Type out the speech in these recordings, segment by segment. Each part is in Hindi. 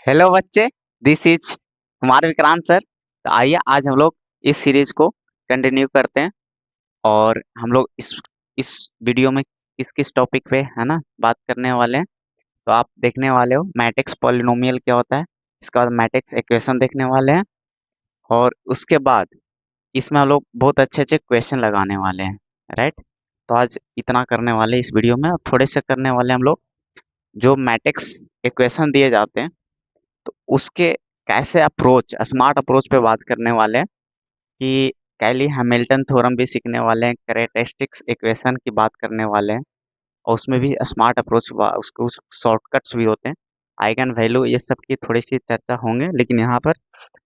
हेलो बच्चे, this is Kumar Vikrant sir. तो आइए आज हम लोग इस सीरीज को कंटिन्यू करते हैं। और हम लोग इस वीडियो में किस किस टॉपिक पे है ना बात करने वाले हैं। तो आप देखने वाले हो मैट्रिक्स पॉलिनोमियल क्या होता है, इसके बाद मैट्रिक्स इक्वेशन देखने वाले हैं, और उसके बाद इसमें हम लोग बहुत अच्छे अच्छे क्वेश्चन लगाने वाले हैं। राइट। तो आज इतना करने वाले हैं इस वीडियो में, और थोड़े से करने वाले हैं हम लोग जो मैट्रिक्स इक्वेशन दिए जाते हैं, तो उसके कैसे अप्रोच, स्मार्ट अप्रोच पे बात करने वाले हैं। कि कैली हैमिल्टन थ्योरम भी सीखने वाले हैं, कैरेक्टरिस्टिक्स इक्वेशन की बात करने वाले हैं, और उसमें भी स्मार्ट अप्रोच, उसको शॉर्टकट्स भी होते हैं। आइगन वैल्यू ये सब की थोड़ी सी चर्चा होंगे, लेकिन यहाँ पर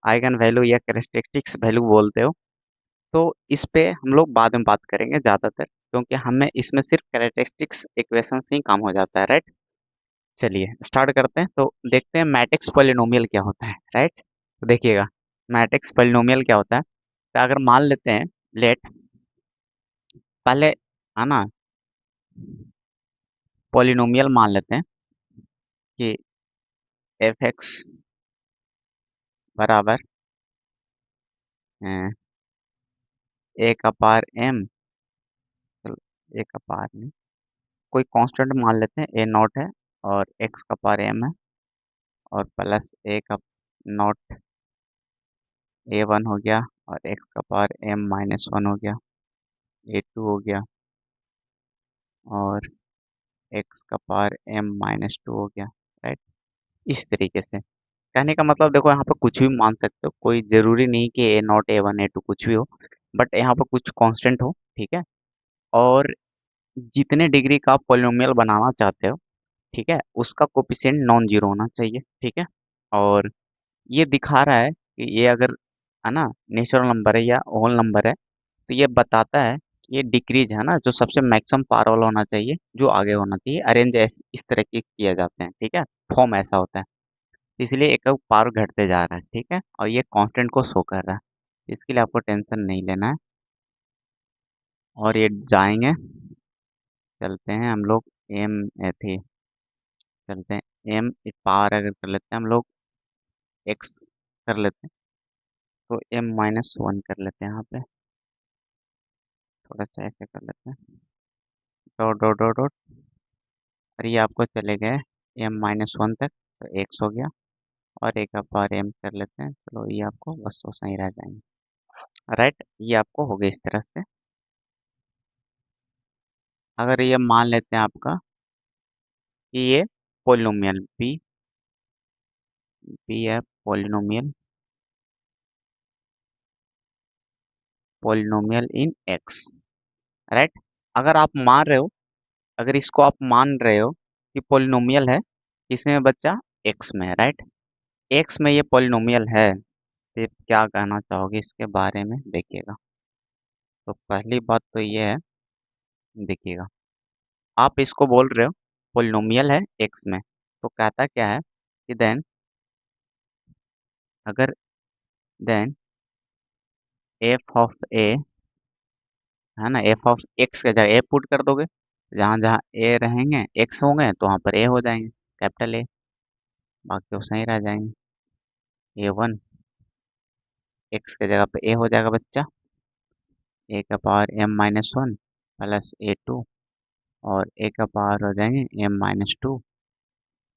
आइगन वैल्यू या कैरेक्टरिस्टिक्स वैल्यू बोलते हो, तो इस पे हम लोग बाद में बात करेंगे ज़्यादातर, क्योंकि हमें इसमें सिर्फ कैरेक्टरिस्टिक्स इक्वेशन से ही काम हो जाता है। राइट। चलिए स्टार्ट करते हैं, तो देखते हैं मैट्रिक्स पॉलिनोमियल क्या होता है। राइट। तो देखिएगा मैट्रिक्स पॉलिनोमियल क्या होता है। तो अगर मान लेते हैं, लेट पहले है ना पॉलिनोमियल मान लेते हैं कि एफ एक्स बराबर ए का पावर एम, चलो ए का पावर नहीं, कोई कांस्टेंट मान लेते हैं, ए नॉट है और एक्स का पावर एम है, और प्लस ए का नॉट ए वन हो गया, और एक्स का पावर एम माइनस वन हो गया, ए टू हो गया, और एक्स का पावर एम माइनस टू हो गया। राइट। इस तरीके से कहने का मतलब, देखो यहाँ पर कुछ भी मान सकते हो, कोई ज़रूरी नहीं कि a naught a one a two कुछ भी हो, बट यहाँ पर कुछ कांस्टेंट हो। ठीक है। और जितने डिग्री का आप पॉलिनोमियल बनाना चाहते हो, ठीक है, उसका कोफिशिएंट नॉन जीरो होना चाहिए। ठीक है। और ये दिखा रहा है कि ये अगर है ना नेचुरल नंबर है या होल नंबर है, तो ये बताता है कि ये डिक्रीज है ना, जो सबसे मैक्सिमम पावर वाला होना चाहिए, जो आगे होना चाहिए, अरेंज इस तरह के किए जाते हैं। ठीक है। फॉर्म ऐसा होता है, इसलिए एक पावर घटते जा रहा है। ठीक है। और ये कांस्टेंट को शो कर रहा है, इसके लिए आपको टेंशन नहीं लेना है। और ये जाएंगे, चलते हैं हम लोग एम थी, चलते हैं एम पावर अगर कर लेते हैं हम लोग एक्स कर लेते हैं, तो एम माइनस वन कर लेते हैं यहाँ पे, थोड़ा सा ऐसे कर लेते हैं, डॉट डॉट डॉट डॉट, और ये आपको चले गए एम माइनस वन तक, तो एक्स हो गया, और एक आप बार एम कर लेते हैं, चलो ये आपको बस वो सही रह जाएंगे। राइट। ये आपको हो गया इस तरह से। अगर ये मान लेते हैं आपका कि ये पोलिनोमियल पी, पी है पोलिनोमियल, पोलिनोमियल इन एक्स। राइट। अगर आप मान रहे हो, अगर इसको आप मान रहे हो कि पोलिनोमियल है, इसमें बच्चा एक्स में है। राइट। एक्स में ये पोलिनोमियल है, फिर क्या कहना चाहोगे इसके बारे में, देखिएगा। तो पहली बात तो ये है, देखिएगा, आप इसको बोल रहे हो पोलिनोमियल है एक्स में, तो कहता क्या है कि देन, अगर देन एफ ऑफ ए है ना, एफ ऑफ एक्स के जगह ए पुट कर दोगे, जहाँ जहाँ ए रहेंगे एक्स होंगे तो वहाँ पर ए हो जाएंगे, कैपिटल ए, बाकी वो सही रह जाएंगे। ए वन एक्स के जगह पे ए हो जाएगा बच्चा, ए का power M minus one plus A two, और ए का पावर हो जाएंगे एम माइनस टू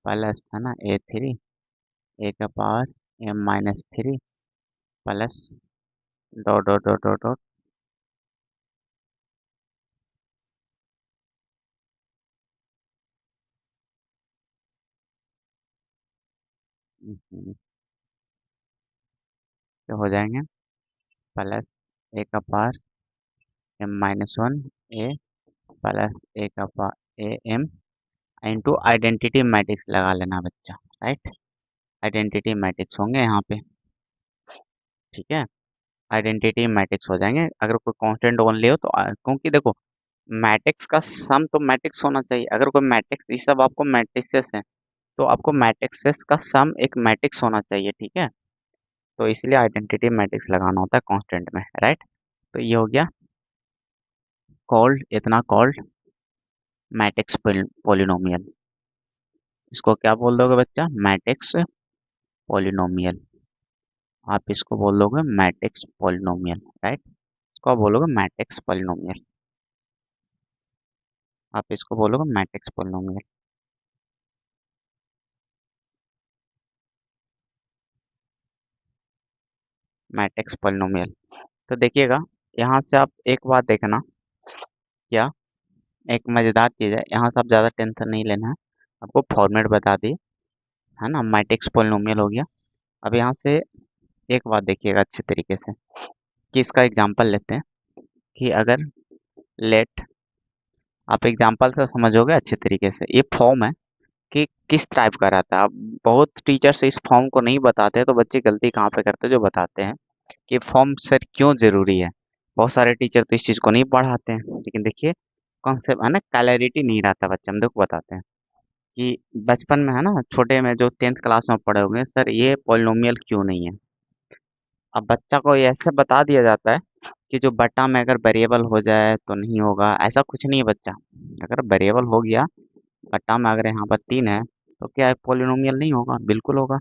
प्लस है ना ए थ्री, ए का power M minus three plus dot dot dot dot dot. तो हो जाएंगे प्लस ए का power M minus one A plus A का power A M into identity matrix लगा लेना बच्चा। राइट। आइडेंटिटी मैट्रिक्स होंगे यहाँ पे। ठीक है। आइडेंटिटी मैट्रिक्स हो जाएंगे अगर कोई कांस्टेंट ओनली हो तो, क्योंकि देखो मैट्रिक्स का सम तो मैट्रिक्स होना चाहिए। अगर कोई मैट्रिक्स, ये सब आपको मैट्रिक्सेस हैं, तो आपको मैट्रिक्सेस का सम एक मैट्रिक्स होना चाहिए। ठीक है। तो इसलिए आइडेंटिटी मैट्रिक्स लगाना होता है कांस्टेंट में। राइट। तो ये हो गया कॉल्ड, इतना कॉल्ड मैट्रिक्स पॉलिनोमियल। इसको क्या बोल दोगे बच्चा, मैट्रिक्स पॉलिनोमियल। आप इसको बोल दोगे मैट्रिक्स पॉलिनोमियल, राइट। इसको आप बोलोगे मैट्रिक्स पॉलिनोमियल। आप इसको बोलोगे मैट्रिक्स पॉलिनोमियल। Matrix polynomial. तो देखिएगा, यहाँ से आप एक बात देखना, क्या एक मज़ेदार चीज़ है, यहाँ से आप ज़्यादा टेंशन नहीं लेना है। आपको फॉर्मेट बता दी, है ना, मैट्रिक्स पॉलिनोमियल हो गया। अब यहाँ से एक बात देखिएगा अच्छे तरीके से, कि इसका एग्जांपल लेते हैं, कि अगर लेट, आप एग्जांपल से समझोगे अच्छे तरीके से। ये फॉर्म है कि किस टाइप का रहता है। अब बहुत टीचर्स इस फॉर्म को नहीं बताते, तो बच्चे गलती कहाँ पे करते हैं, जो बताते हैं कि फॉर्म सेट क्यों ज़रूरी है। बहुत सारे टीचर तो इस चीज़ को नहीं पढ़ाते हैं, लेकिन देखिए कॉन्सेप्ट है ना, क्लैरिटी नहीं रहता बच्चे। हम देखो बताते हैं कि बचपन में है ना, छोटे में जो 10th क्लास में पढ़े होंगे, सर ये पॉलिनोमियल क्यों नहीं है। अब बच्चा को ये ऐसे बता दिया जाता है कि जो बटा में अगर वेरिएबल हो जाए तो नहीं होगा, ऐसा कुछ नहीं है बच्चा। अगर वेरिएबल हो गया बटा में, अगर यहाँ पर 3 है, तो क्या है, पॉलिनोमियल नहीं होगा? बिल्कुल होगा।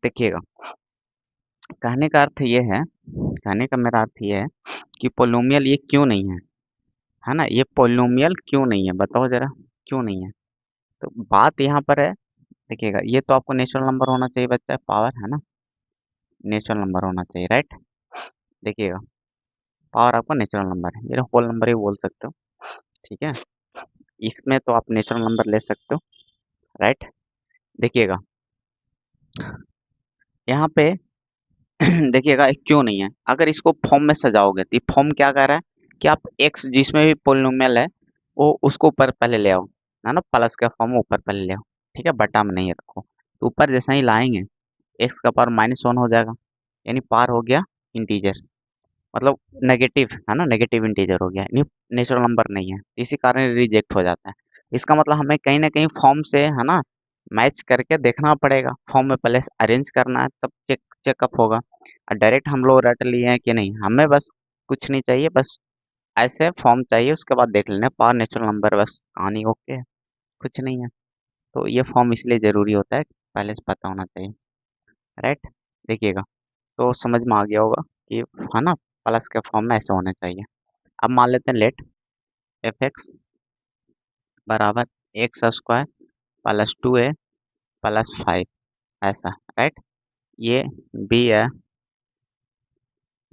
देखिएगा, कहने का अर्थ ये है, कहने का मेरा अर्थ ये है कि पॉलिनोमियल ये क्यों नहीं है, है ना, ये पॉलिनोमियल क्यों नहीं है, बताओ जरा, क्यों नहीं है। तो बात यहाँ पर है, देखिएगा, ये तो आपको नेचुरल नंबर होना चाहिए बच्चा, पावर है ना, नेचुरल नंबर होना चाहिए, राइट। देखिएगा, पावर आपका नेचुरल नंबर है, ये होल नंबर ही बोल सकते हो, ठीक है। इसमें तो आप नेचुरल नंबर ले सकते हो, राइट। देखिएगा यहाँ पे देखिएगा क्यों नहीं है। अगर इसको फॉर्म में सजाओगे तो ये फॉर्म क्या कर रहा है कि आप एक्स जिसमें भी पोलिनोमियल है वो उसको ऊपर पहले ले आओ, है ना, प्लस का फॉर्म ऊपर पहले ले आओ, ठीक है, बटा में नहीं रखो। तो ऊपर जैसा ही लाएंगे एक्स का पावर -1 हो जाएगा, यानी पावर हो गया इंटीजर, मतलब नेगेटिव, है ना, नेगेटिव इंटीजर हो गया, यानी नेचुरल नंबर नहीं है, इसी कारण रिजेक्ट हो जाता है। इसका मतलब हमें कहीं ना कहीं फॉर्म से, है ना, मैच करके देखना पड़ेगा, फॉर्म में पहले अरेंज करना है, तब चेकअप होगा। और डायरेक्ट हम लोग रट लिए हैं कि नहीं, हमें बस कुछ नहीं चाहिए, बस ऐसे फॉर्म चाहिए, उसके बाद देख लेना पावर नेचुरल नंबर, बस कहानी ओके है, कुछ नहीं है। तो ये फॉर्म इसलिए ज़रूरी होता है, पहले से पता होना चाहिए, राइट। देखिएगा, तो समझ में आ गया होगा कि, है ना, प्लस के फॉर्म में ऐसे होने चाहिए। अब मान लेते हैं लेट एफ एक्स बराबर x² +2a +5, ऐसा, राइट। ये बी है,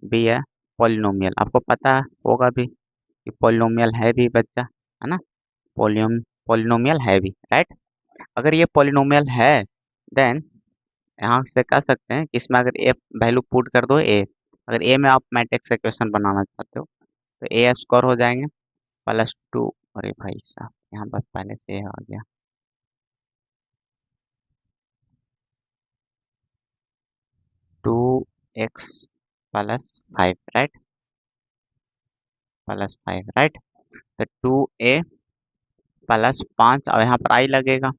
बी है पॉलिनोमियल, आपको पता होगा भी कि पॉलिनोमियल है भी बच्चा, है ना, पॉलियम पॉलिनोमियल है भी, राइट। अगर ये पॉलिनोमियल है, देन यहाँ से कह सकते हैं कि इसमें अगर ए वैल्यू पुट कर दो, ए, अगर ए में आप मैट्रिक्स इक्वेशन बनाना चाहते हो तो ए स्क्वायर हो जाएंगे +2, अरे भाई साहब यहाँ पर पहले से ए आ गया, 2x +5, राइट, +5, राइट। तो 2a +5, और यहाँ पर आई लगेगा,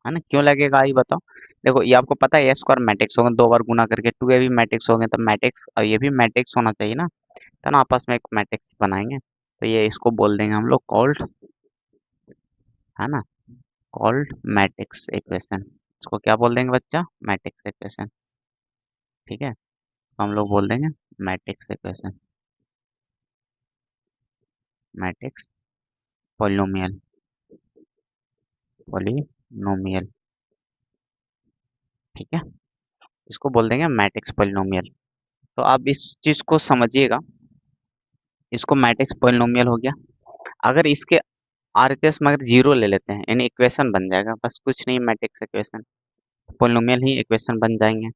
है ना, क्यों लगेगा आई बताओ। देखो ये आपको पता है ए स्क्वायर मैट्रिक्स होगा, दो बार गुना करके 2a भी मैट्रिक्स हो गए, तो मैट्रिक्स और ये भी मैट्रिक्स होना चाहिए ना, तो ना आपस में एक मैट्रिक्स बनाएंगे। तो ये इसको बोल देंगे हम लोग कॉल्ड, है ना, कॉल्ड मैट्रिक्स इक्वेशन। इसको क्या बोल देंगे बच्चा, मैट्रिक्स इक्वेशन, ठीक है। तो हम लोग बोल देंगे matrix equation, matrix polynomial, polynomial, ठीक है, इसको बोल देंगे मैट्रिक्स पॉलिनोमियल। तो आप इस चीज को समझिएगा, इसको मैट्रिक्स पॉलिनोमियल हो गया। अगर इसके आरएचएस में अगर जीरो ले लेते हैं, यानी इक्वेशन बन जाएगा, बस कुछ नहीं, मैट्रिक्स इक्वेशन, पॉलिनोमियल ही इक्वेशन बन जाएंगे।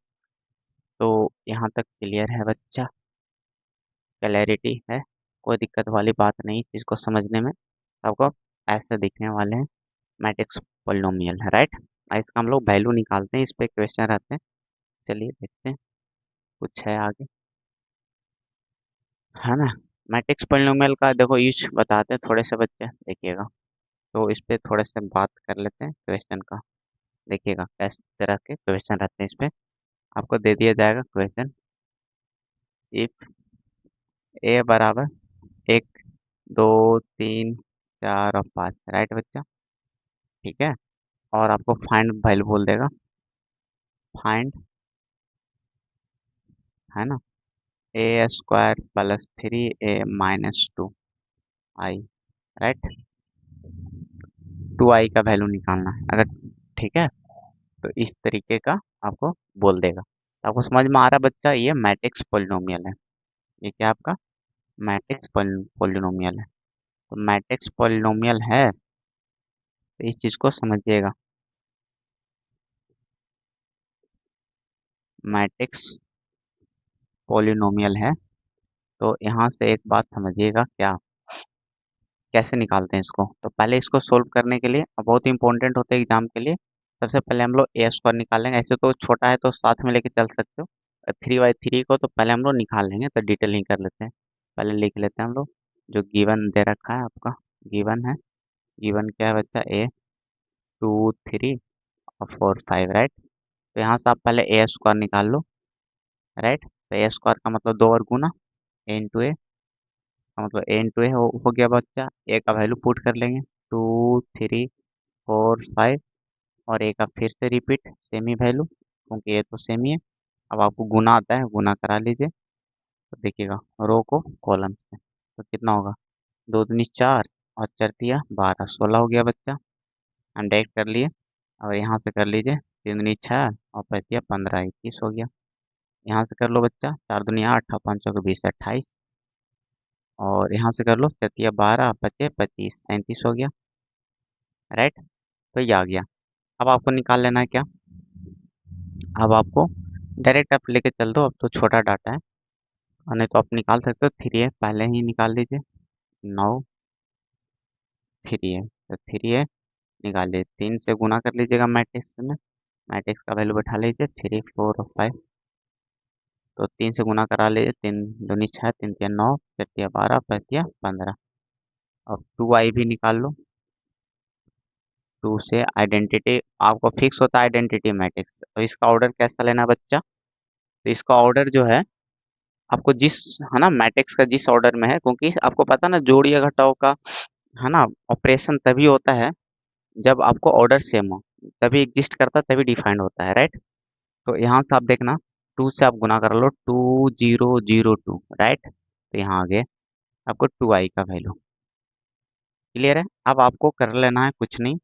तो यहाँ तक क्लियर है बच्चा, क्लैरिटी है, कोई दिक्कत वाली बात नहीं चीज़ को समझने में। आपको ऐसे दिखने वाले हैं मैट्रिक्स पॉलिनोमियल, है, राइट। इसका हम लोग वैल्यू निकालते हैं, इस पे क्वेश्चन रहते हैं, चलिए देखते हैं कुछ है आगे, है ना। मैट्रिक्स पॉलिनोमियल का देखो यूज बताते हैं थोड़े से बच्चे, देखिएगा। तो इस पे थोड़े से बात कर लेते हैं क्वेश्चन का, देखिएगा किस तरह के क्वेश्चन रहते हैं इस पे। आपको दे दिया जाएगा क्वेश्चन, इफ ए बराबर 1 2 3 4 और 5, राइट बच्चा, ठीक है। और आपको फाइंड वैल्यू बोल देगा, फाइंड, है ना, ए स्क्वायर प्लस 3a-2 आई, राइट। 2i का वैल्यू निकालना है अगर, ठीक है। तो इस तरीके का आपको बोल देगा, तो आपको समझ में आ रहा है बच्चा, ये मैट्रिक्स पोलिनोमियल है। ये क्या आपका मैट्रिक्स पोलिनोमियल है। तो मैट्रिक्स पोलिनोमियल है तो इस चीज़ को समझिएगा, मैट्रिक्स पोलिनोमियल है। तो यहाँ से एक बात समझिएगा, क्या कैसे निकालते हैं इसको। तो पहले इसको सोल्व करने के लिए बहुत इंपॉर्टेंट होता है एग्जाम के लिए, सबसे पहले हम लोग ए स्क्वायर निकालेंगे। ऐसे तो छोटा है तो साथ में लेके चल सकते हो, 3/3 को तो पहले हम लोग निकाल लेंगे, तो डिटेलिंग कर लेते हैं। पहले लिख लेते हैं हम लोग जो गिवन दे रखा है आपका, गिवन है, गिवन क्या है बच्चा, ए 2 3 और 4 5, राइट। तो यहाँ से आप पहले ए स्क्वायर निकाल लो, राइट। तो ए स्क्वायर का मतलब 2 और गुना ए इंटू ए, का मतलब ए इंटू ए हो गया बच्चा। ए का वैल्यू पुट कर लेंगे 2 3 4 5, और ए का फिर से रिपीट सेम ही वैल्यू, क्योंकि ये तो सेम ही है। अब आपको गुना आता है, गुना करा लीजिए। तो देखिएगा रो को कॉलम से, तो कितना होगा, 2 दूनी 4 और 4 तिया 12, 16 हो गया बच्चा। हम डायरेक्ट कर लिए। और यहाँ से कर लीजिए 3 दूनी 6 और 5 तिया 15, 21 हो गया। यहाँ से कर लो बच्चा 4 दूनी 8 और 5 चौके 20, 28। और यहाँ से कर लो 4 तिया 12 5 25 37 हो गया, राइट। तो ये आ गया। अब आपको निकाल लेना है क्या, अब आपको डायरेक्ट आप लेके चल दो, अब तो छोटा डाटा है। और नहीं तो आप निकाल सकते हो, 3a पहले ही निकाल लीजिए, 9 3a, तो 3a निकालिए, 3 से गुना कर लीजिएगा मैट्रिक्स में, मैट्रिक्स का वैल्यू बैठा लीजिए 3 4 और 5। तो 3 से गुना करा लीजिए, 3 दूनी 6 3 तिया 9 4 तिया 12 5 तिया 15। अब 2i भी निकाल लो, 2 से आइडेंटिटी आपको फिक्स होता है, आइडेंटिटी मैट्रिक्स। तो इसका ऑर्डर कैसा लेना है बच्चा, तो इसका ऑर्डर जो है आपको जिस, है ना, मैट्रिक्स का जिस ऑर्डर में है, क्योंकि आपको पता ना जोड़ या घटाव का, है ना, ऑपरेशन तभी होता है जब आपको ऑर्डर सेम हो, तभी एग्जिस्ट करता है, तभी डिफाइंड होता है, राइट। तो यहाँ से आप देखना 2 से आप गुना कर लो 2002, राइट। तो यहाँ आगे आपको 2i का वैल्यू क्लियर है। अब आपको कर लेना है कुछ नहीं,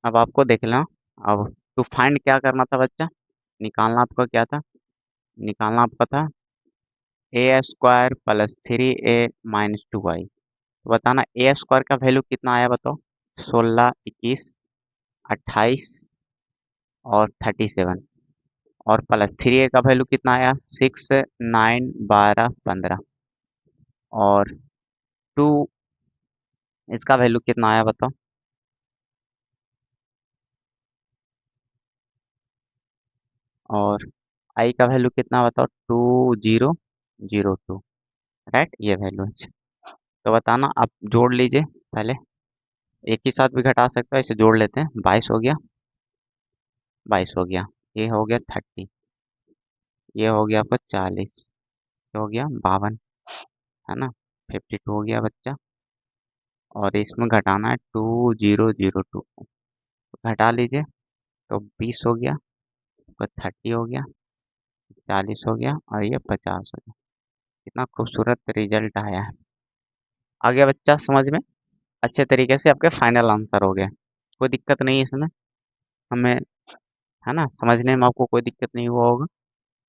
अब आपको देख लेना। अब टू फाइंड क्या करना था बच्चा, निकालना आपका क्या था, निकालना आपका था ए स्क्वायर प्लस 3a-2i। तो बताना ए स्क्वायर का वैल्यू कितना आया बताओ, 16 21 28 और 37, और प्लस 3a का वैल्यू कितना आया, 6 9 12 15, और 2 इसका वैल्यू कितना आया बताओ, और आई का वैल्यू कितना बताओ, 2002, राइट, ये वैल्यू है। तो बताना, आप जोड़ लीजिए पहले, एक ही साथ भी घटा सकते हो, इसे जोड़ लेते हैं, 22 हो गया, 22 हो गया, ये हो गया 30, ये हो गया आपका 40, ये हो गया 52, है ना, 52 हो गया बच्चा। और इसमें घटाना है 2002, घटा लीजिए। तो 20 हो गया, तो 30 हो गया, 40 हो गया, और ये 50 हो गया। कितना खूबसूरत रिजल्ट आया है। आ गया बच्चा समझ में, अच्छे तरीके से आपके फाइनल आंसर हो गया, कोई दिक्कत नहीं है इसमें हमें, है ना, समझने में आपको कोई दिक्कत नहीं हुआ होगा।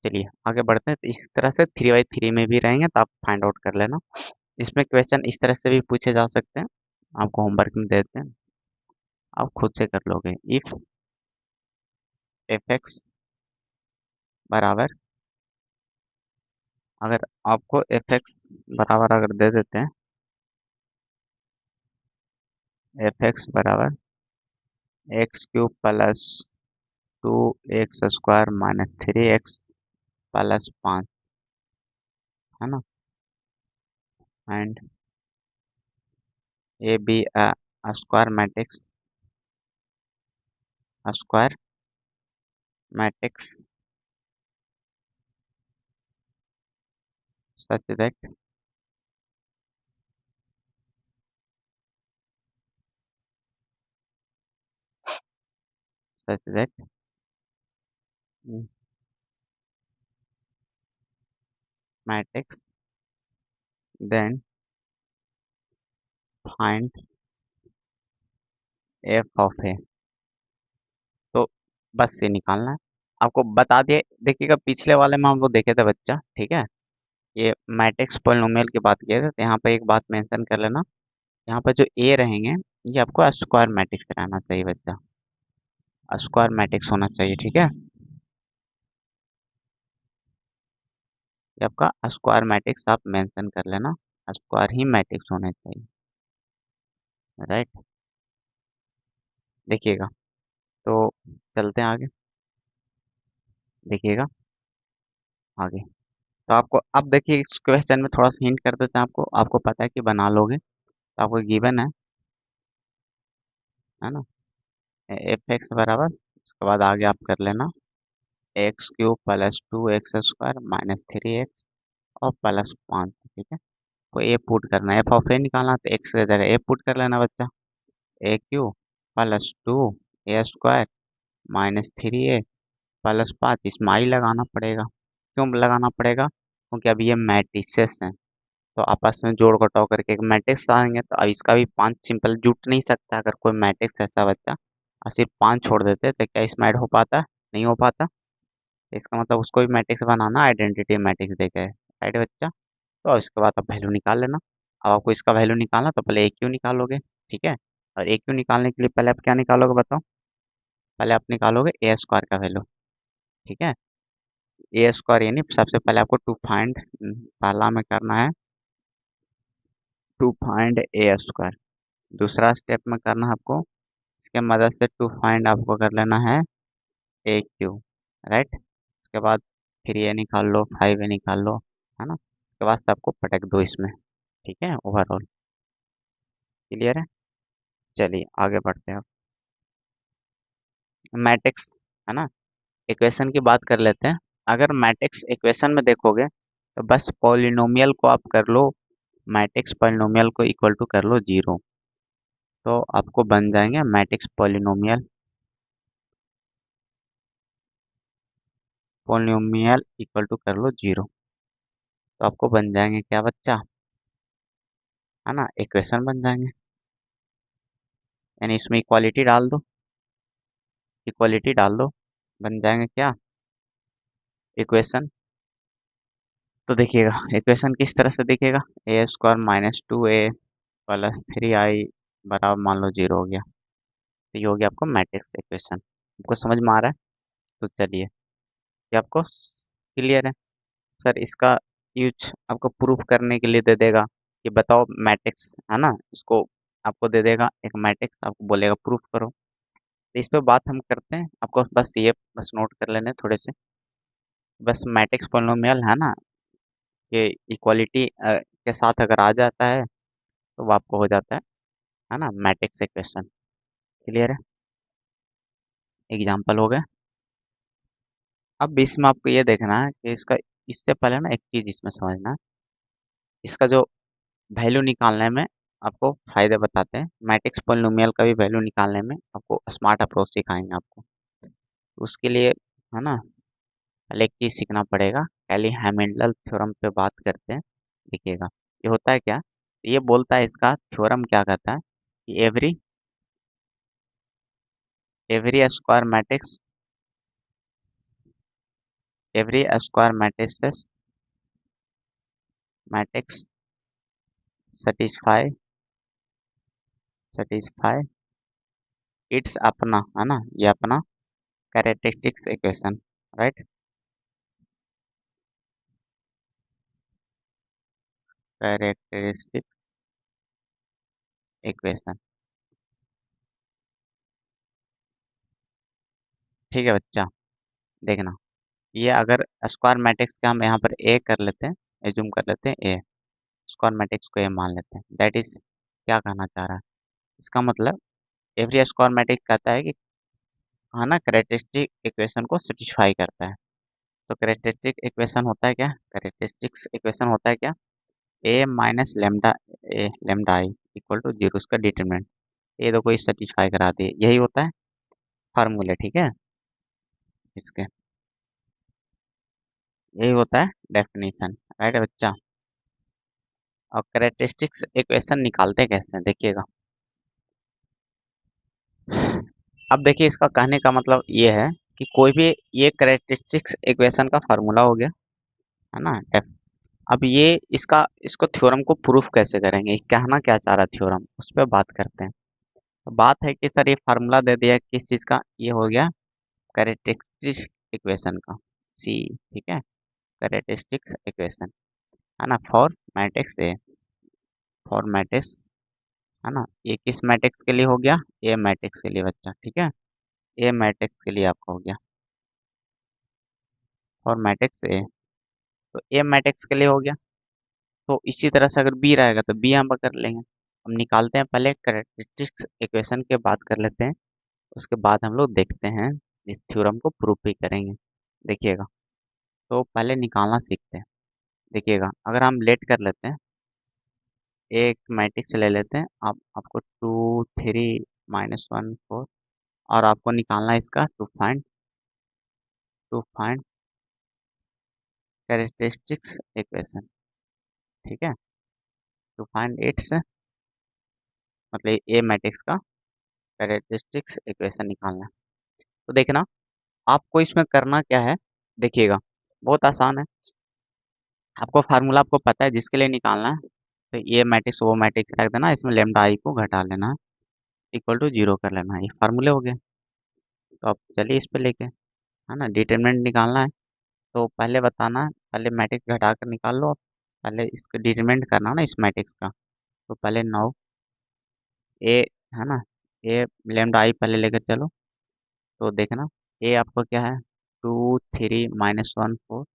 चलिए आगे बढ़ते हैं। तो इस तरह से 3/3 में भी रहेंगे तो आप फाइंड आउट कर लेना। इसमें क्वेश्चन इस तरह से भी पूछे जा सकते हैं, आपको होमवर्क में देते हैं, आप खुद से कर लोगे। इफ एफ एक्स बराबर, अगर आपको एफ एक्स बराबर अगर दे देते हैं, एफ एक्स बराबर x³ plus 2x² minus 3x plus 5, है ना, and A be square matrix, square matrix such that, such that matrix then find f of A. तो बस ये निकालना है आपको बता दिए। देखिएगा पिछले वाले में हम वो देखे थे बच्चा, ठीक है। ये मैट्रिक्स पोलिनोमियल की बात किए थे, तो यहाँ पे एक बात मेंशन कर लेना, यहाँ पर जो ए रहेंगे ये आपको स्क्वायर मैट्रिक्स कराना चाहिए बच्चा, स्क्वायर मैट्रिक्स होना चाहिए, ठीक है। ये आपका स्क्वायर मैट्रिक्स आप मेंशन कर लेना, स्क्वायर ही मैट्रिक्स होने चाहिए, राइट। देखिएगा, तो चलते हैं आगे, देखिएगा आगे। तो आपको अब देखिए इस क्वेश्चन में थोड़ा सा हिंट कर देते हैं आपको, आपको पता है कि बना लोगे, तो आपको गिवन है ना, एफ एक्स बराबर, उसके बाद आगे आप कर लेना x cube plus 2x² minus 3x और प्लस 5, ठीक है। तो ए पुट करना है, एफ ऑफ ए निकालना, तो एक्स की जगह ए पुट कर लेना बच्चा, A cube plus 2a² minus 3a plus 5, इसमें आई लगाना पड़ेगा। क्यों लगाना पड़ेगा? क्योंकि अब ये मैट्रिसेस हैं, तो आपस में जोड़ घटाव करके एक मैट्रिक्स आएंगे, तो अब इसका भी 5 सिंपल जुट नहीं सकता। अगर कोई मैट्रिक्स ऐसा बच्चा और सिर्फ 5 छोड़ देते तो क्या इसमें ऐड हो पाता? नहीं हो पाता। तो इसका मतलब उसको भी मैट्रिक्स बनाना, आइडेंटिटी मैट्रिक्स देके, राइट बच्चा। तो इसके बाद आप वैल्यू निकाल लेना। अब आपको इसका वैल्यू निकालना, तो पहले ए क्यू निकालोगे, ठीक है। और ए क्यू निकालने के लिए पहले आप क्या निकालोगे बताओ? पहले आप निकालोगे ए स्क्वायर का वैल्यू, ठीक है। ए स्क्वायर यानी सबसे पहले आपको टू फाइंड, पहला में करना है टू फाइंड ए स्क्वायर। दूसरा स्टेप में करना है आपको, इसके मदद से टू फाइंड आपको कर लेना है ए क्यू, राइट। उसके बाद फिर ये निकाल लो, 5 निकाल लो, है ना। उसके बाद सबको पटक दो इसमें, ठीक है। ओवरऑल क्लियर है। चलिए आगे बढ़ते हैं। मैट्रिक्स, है ना, इक्वेशन की बात कर लेते हैं। अगर मैट्रिक्स इक्वेशन में देखोगे तो बस पॉलिनोमियल को आप कर लो, मैट्रिक्स पॉलिनोमियल को इक्वल टू कर लो 0, तो आपको बन जाएंगे matrix polynomial, polynomial equal to कर लो 0, तो आपको बन जाएंगे क्या बच्चा, है ना, इक्वेशन बन जाएंगे। यानी इसमें इक्वालिटी डाल दो, इक्वालिटी डाल दो, बन जाएंगे क्या, इक्वेशन। तो देखिएगा इक्वेशन किस तरह से दिखेगा, ए square minus 2a plus 3i बराबर मान लो 0 हो गया। तो ये हो गया आपको मैट्रिक्स इक्वेशन। आपको समझ में आ रहा है? तो चलिए, ये आपको क्लियर है। सर इसका यूज आपको प्रूफ करने के लिए दे देगा कि बताओ मैट्रिक्स, है ना, इसको आपको दे देगा एक मैट्रिक्स, आपको बोलेगा प्रूफ करो। तो इस पे बात हम करते हैं, आपको बस ये बस नोट कर लेने थोड़े से, बस मैट्रिक्स पोलिनोमियल है ना, कि इक्वालिटी के साथ अगर आ जाता है तो वो आपको हो जाता है ना मैट्रिक्स इक्वेशन। क्लियर है, एग्जाम्पल हो गया। अब इसमें आपको ये देखना है कि इसका, इससे पहले ना एक चीज इसमें समझना है, इसका जो वैल्यू निकालने में आपको फायदे बताते हैं, मैट्रिक्स पोलिनोमियल का भी वैल्यू निकालने में आपको स्मार्ट अप्रोच सिखाएंगे आपको। तो उसके लिए, है ना, पहले एक चीज सीखना पड़ेगा, पहले हैमिल्टन थ्योरम पे बात करते हैं। देखिएगा ये होता है क्या, ये बोलता है, इसका थ्योरम क्या कहता है कि every square matrix, every square matrix matrix satisfy satisfy it's अपना, है ना, ये अपना characteristics equation, right, characteristic equation, ठीक है बच्चा। देखना, ये अगर स्क्वायर मैट्रिक्स का हम यहाँ पर ए कर लेते हैं, एज्यूम कर लेते हैं ए, स्क्वायर मैट्रिक्स को ए मान लेते हैं, दैट इज क्या कहना चाह रहा है, इसका मतलब एवरी स्क्वायर मैट्रिक्स कहता है कि, है ना, कैरेक्टरिस्टिक इक्वेशन को सेटिस्फाई करता है। तो कैरेक्टरिस्टिक इक्वेशन होता है क्या, कैरेक्टरिस्टिक्स इक्वेशन होता है क्या, A minus lambda, A lambda I equal to 0, उसका डिटरमिनेंट, ये देखो इस सेटिस्फाई करा दिए, यही होता है फार्मूले, ठीक है इसके। यही होता है डेफिनेशन, राइट बच्चा। और कैरेक्टरिस्टिक्स इक्वेशन निकालते कैसे हैं देखिएगा। अब देखिए इसका कहने का मतलब ये है कि कोई भी ये कैरेक्टरिस्टिक्स इक्वेशन का फार्मूला हो गया, है ना। अब ये इसका इसको थ्योरम को प्रूफ कैसे करेंगे, कहना क्या चाह रहा थ्योरम, उस पर बात करते हैं। तो बात है कि सर ये फार्मूला दे दिया किस चीज़ का, ये हो गया कैरेक्टरिस्टिक्स इक्वेशन का, सी, ठीक है। कैरेक्टरिस्टिक्स इक्वेशन, है ना, for matrix A, for matrix, है ना। ये किस मैट्रिक्स के लिए हो गया, ए मैट्रिक्स के लिए बच्चा, ठीक है। ए मैट्रिक्स के लिए आपका हो गया फॉर मैट्रिक्स ए, तो ए मैट्रिक्स के लिए हो गया। तो इसी तरह से अगर बी रहेगा तो बी हम कर लेंगे। हम निकालते हैं, पहले कैरेक्टरिस्टिक्स इक्वेशन के बात कर लेते हैं, उसके बाद हम लोग देखते हैं इस थ्योरम को प्रूफ भी करेंगे, देखिएगा। तो पहले निकालना सीखते हैं, देखिएगा। अगर हम लेट कर लेते हैं, एक मैट्रिक्स ले लेते हैं, आप आपको 2 3 -1 4, और आपको निकालना है इसका टू फाइंड कैरेक्टरिस्टिक्स इक्वेशन, ठीक है। टू फाइंड इट्स, मतलब ए मैट्रिक्स का कैरेक्टरिस्टिक्स इक्वेशन निकालना है। तो देखना आपको इसमें करना क्या है, देखिएगा। बहुत आसान है, आपको फार्मूला आपको पता है जिसके लिए निकालना है। तो ये मैट्रिक्स वो मैट्रिक्स रख देना, इसमें लेमडा आई को घटा लेना है, इक्वल टू 0 कर लेना है, ये फार्मूले हो गए। तो अब चलिए इस पे लेके, है ना, डिटरमिनेंट निकालना है। तो पहले बताना है, पहले मैट्रिक्स घटा कर निकाल लो आप, पहले इसको डिटरमिनेंट करना ना इस मैट्रिक्स का। तो पहले 9 ए, है ना, ए लेमडा आई पहले लेकर चलो। तो देखना ए आपको क्या है, 2 3 -1 4,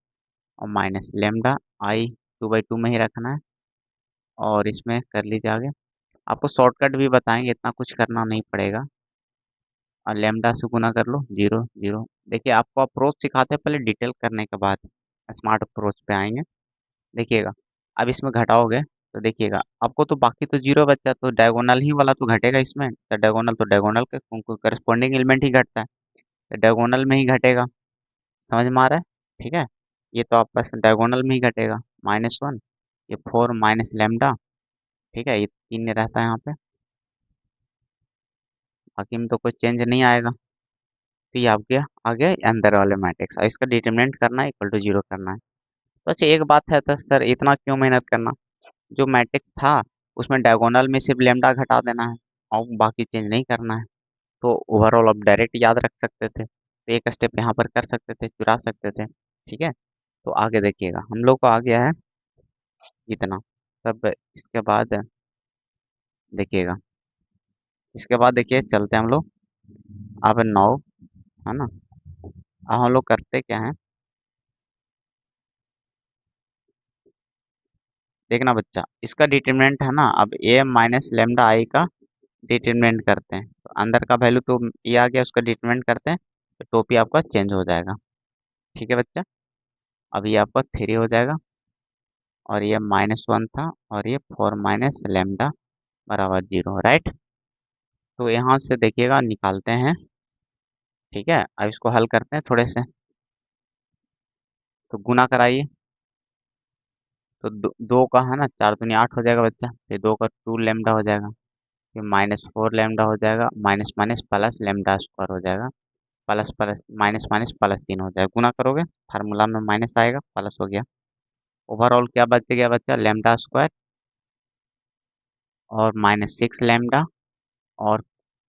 और माइनस लेमडा आई 2/2 में ही रखना है, और इसमें कर लीजिए आगे। आपको शॉर्टकट भी बताएंगे, इतना कुछ करना नहीं पड़ेगा। और लेमडा से गुना कर लो, 0 0। देखिए आपको अप्रोच सिखाते हैं पहले डिटेल करने के बाद स्मार्ट अप्रोच पे आएंगे, देखिएगा। अब इसमें घटाओगे तो देखिएगा आपको तो बाकी तो 0 बचा, तो डायगोनल ही वाला तो घटेगा इसमें, तो डायगोनल के करस्पॉन्डिंग एलिमेंट ही घटता है, तो डायगोनल में ही घटेगा। समझ में आ रहा है, ठीक है। ये तो आप बस डायगोनल में ही घटेगा, -1, ये 4 माइनस लेमडा, ठीक है, ये 3 रहता है यहाँ पे, बाकी में तो कोई चेंज नहीं आएगा। तो ये आप गया आ गया अंदर वाले मैट्रिक्स, और इसका डिटरमिनेंट करना है, इक्वल टू 0 करना है। तो अच्छा एक बात है, तो सर इतना क्यों मेहनत करना, जो मैट्रिक्स था उसमें डायगोनल में सिर्फ लेमडा घटा देना है, और बाकी चेंज नहीं करना है। तो ओवरऑल आप डायरेक्ट याद रख सकते थे, तो एक स्टेप यहाँ पर कर सकते थे, चुरा सकते थे, ठीक है। तो आगे देखिएगा हम लोग को आ गया है इतना। तब इसके बाद देखिएगा, इसके बाद देखिए चलते हैं हम लोग, अब 9, है ना। अब हम लोग करते क्या है, देखना बच्चा, इसका डिटरमिनेंट है ना, अब ए माइनस लेमडा आई का डिटरमिनेंट करते हैं, तो अंदर का वैल्यू तो ये आ गया, उसका डिटरमिनेंट करते हैं, तो टोपी आपका चेंज हो जाएगा, ठीक है बच्चा। अब ये आपका 3 हो जाएगा, और ये -1 था, और ये 4 माइनस लेमडा बराबर 0, राइट। तो यहाँ से देखिएगा निकालते हैं, ठीक है। अब इसको हल करते हैं थोड़े से, तो गुना कराइए। तो दो का है ना, 4 दूनी 8 हो जाएगा बच्चा, फिर 2 का 2 लेमडा हो जाएगा, फिर -4 लेमडा हो जाएगा, minus minus plus lambda square हो जाएगा, plus plus minus minus plus 3 हो जाएगा, गुना करोगे फार्मूला में माइनस आएगा, प्लस हो गया। ओवरऑल क्या बच गया बच्चा, लेमडा स्क्वायर और -6 लेमडा और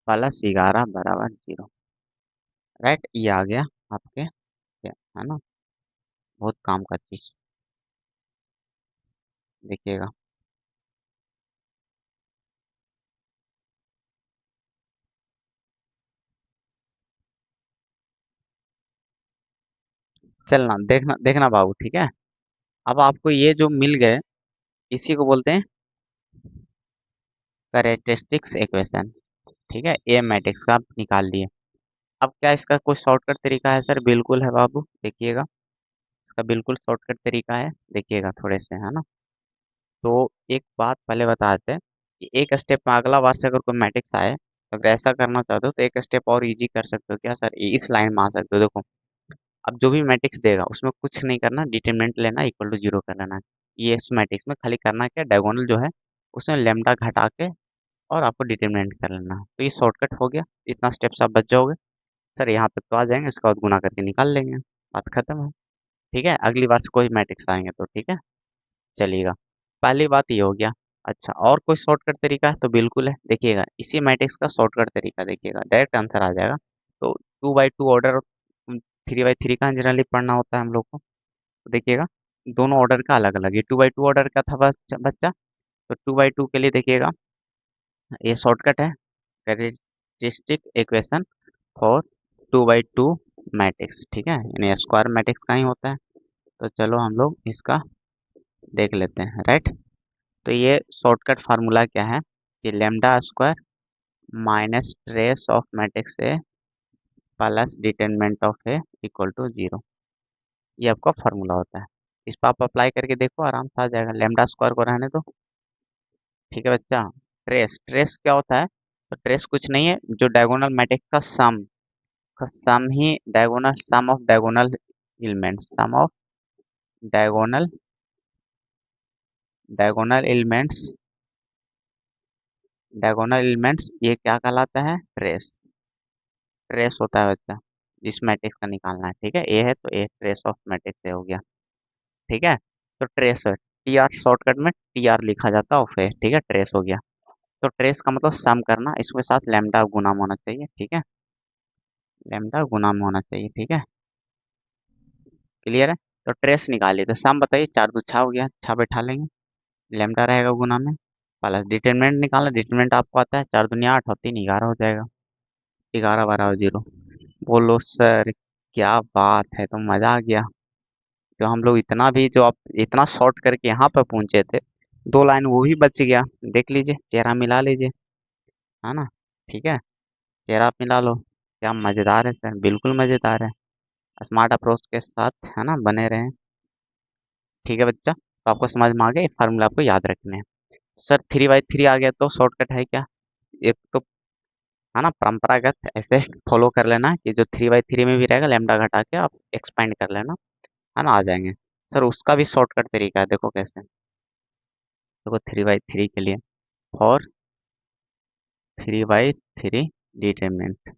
+11 बराबर 0, राइट। ये आ गया आपके, क्या है ना, बहुत काम का चीज, देखिएगा। चलना देखना देखना बाबू, ठीक है। अब आपको ये जो मिल गए, इसी को बोलते हैं कैरेक्टरिस्टिक्स इक्वेशन, ठीक है। ए मैट्रिक्स का आप निकाल लिए। अब क्या इसका कोई शॉर्टकट तरीका है, सर बिल्कुल है बाबू, देखिएगा। इसका बिल्कुल शॉर्टकट तरीका है, देखिएगा थोड़े से, है ना। तो एक बात पहले बता देते हैं कि एक स्टेप में अगला बार से अगर कोई मैट्रिक्स आए, तो अगर ऐसा करना चाहते हो तो एक स्टेप और इजी कर सकते हो, क्या सर इस लाइन में आ सकते हो, देखो। अब जो भी मैट्रिक्स देगा उसमें कुछ नहीं करना, डिटरमिनेंट लेना, इक्वल टू जीरो कर लेना। ये इस मैट्रिक्स में खाली करना क्या, डायगोनल जो है उसमें लेमडा घटा के और आपको डिटरमिनेंट कर लेना। तो ये शॉर्टकट हो गया, इतना स्टेप्स आप बच जाओगे। सर यहाँ तक तो आ जाएंगे, इसके बाद गुना करके निकाल लेंगे, बात खत्म है। ठीक है, अगली बार से कोई मैट्रिक्स आएंगे तो ठीक है, चलिएगा। पहली बात ये हो गया। अच्छा, और कोई शॉर्टकट तरीका है तो बिल्कुल है, देखिएगा इसी मैट्रिक्स का शॉर्टकट तरीका देखिएगा, डायरेक्ट आंसर आ जाएगा। तो 2/2 ऑर्डर, 3/3 का जनरली पढ़ना होता है हम लोग को। तो देखिएगा दोनों ऑर्डर का अलग अलग, ये 2/2 ऑर्डर का था बच्चा। तो 2/2 के लिए देखिएगा ये शॉर्टकट है, कैरेक्टरिस्टिक इक्वेशन फॉर 2/2 मैट्रिक्स। ठीक है, यानी स्क्वायर मैट्रिक्स का ही होता है। तो चलो हम लोग इसका देख लेते हैं, राइट। तो ये शॉर्टकट फार्मूला क्या है कि lambda square minus trace of matrix A plus determinant of A equal to zero. ये आपका फार्मूला होता है। इस पर आप अप्लाई करके देखो, आराम से आ जाएगा। लेमडा स्क्वायर को रहने दो, ठीक है बच्चा। ट्रेस, ट्रेस क्या होता है, तो ट्रेस कुछ नहीं है, जो डायगोनल मैट्रिक्स का सम ही diagonal, sum of diagonal elements, sum of diagonal diagonal elements, diagonal elements ये क्या कहलाता है, ट्रेस। ट्रेस होता है बच्चा, जिस मैट्रिक्स का निकालना है। ठीक है, ए है तो ए ट्रेस ऑफ मैट्रिक्स ए हो गया। ठीक है, तो ट्रेस टी आर, शॉर्टकट में टी आर लिखा जाता है, और फिर ठीक है ट्रेस हो गया। तो ट्रेस का मतलब सम करना, इसके साथ लैम्डा गुना में होना चाहिए। ठीक है, लैम्डा गुना में होना चाहिए। ठीक है, क्लियर है। तो ट्रेस निकालिए, तो सम बताइए, 4 दूनी 6 हो गया, 6 बैठा लेंगे, लैम्डा रहेगा गुना में, प्लस डिटरमिनेंट निकालना, डिटरमिनेंट आपको आता है, 4 दूनी 8 और 3 11 हो जाएगा, 11 12 और 0। बोलो सर क्या बात है, तो मजा आ गया। जो हम लोग इतना भी, जो आप इतना शॉर्ट करके यहाँ पर पहुंचे थे, 2 लाइन वो भी बच गया। देख लीजिए, चेहरा मिला लीजिए, है ना। ठीक है, चेहरा आप मिला लो, क्या मजेदार है सर, बिल्कुल मजेदार है। स्मार्ट अप्रोच के साथ है ना बने रहें। ठीक है बच्चा, तो आपको समझ में आ गया, ये फार्मूला आपको याद रखने हैं। सर 3/3 आ गया तो शॉर्टकट है क्या, एक तो है ना परंपरागत ऐसे फॉलो कर लेना कि जो 3/3 में भी रहेगा लैम्डा घटा के आप एक्सपेंड कर लेना, है ना, आ जाएंगे। सर उसका भी शॉर्टकट तरीका है, देखो कैसे। देखो 3/3 के लिए, फॉर 3/3 डिटरमिनेंट,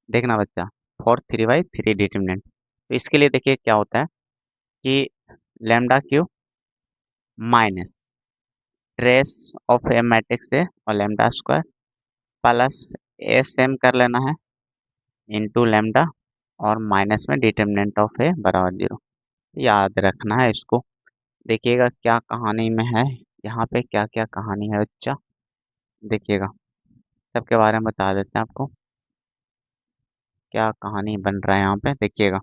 देखना बच्चा, फॉर 3/3 डिटरमिनेंट। तो इसके लिए देखिए क्या होता है कि lambda cube minus trace of A matrix है और lambda square plus S M कर लेना है इंटू लैम्डा, और माइनस में डिटरमिनेंट ऑफ ए बराबर जीरो। याद रखना है इसको। देखिएगा क्या कहानी में है, यहाँ पे क्या क्या कहानी है बच्चा, देखिएगा सबके बारे में बता देते हैं आपको, क्या कहानी बन रहा है यहाँ पे देखिएगा।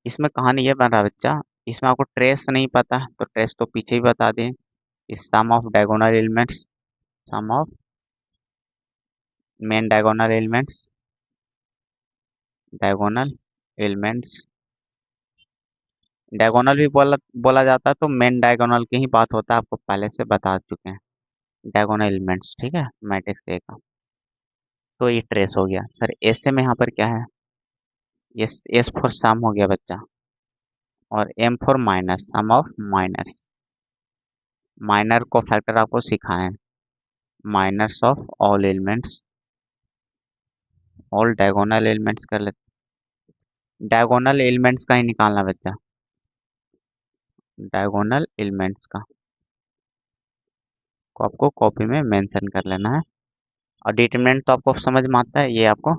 इसमें कहानी ये बन रहा है बच्चा, इसमें आपको ट्रेस नहीं पता तो ट्रेस तो पीछे ही बता दिए। इस sum of diagonal elements, sum of main diagonal elements, diagonal elements, diagonal भी बोला जाता है, तो मेन डायगोनल की ही बात होता है, आपको पहले से बता चुके हैं। डायगोनल एलिमेंट्स, ठीक है, मैट्रिक्स ए का। तो ये ट्रेस हो गया। सर एस में यहाँ पर क्या है, एस, एस फॉर सम हो गया बच्चा, और M for minus, sum of minus, minor को फैक्टर आपको सिखाएं, minus of all elements, all diagonal elements कर लेते। डायगोनल एलिमेंट्स का ही निकालना बच्चा, डायगोनल एलिमेंट्स का को आपको कॉपी में मेंशन कर लेना है। और डिटरमिनेंट तो आपको समझ में आता है, ये आपको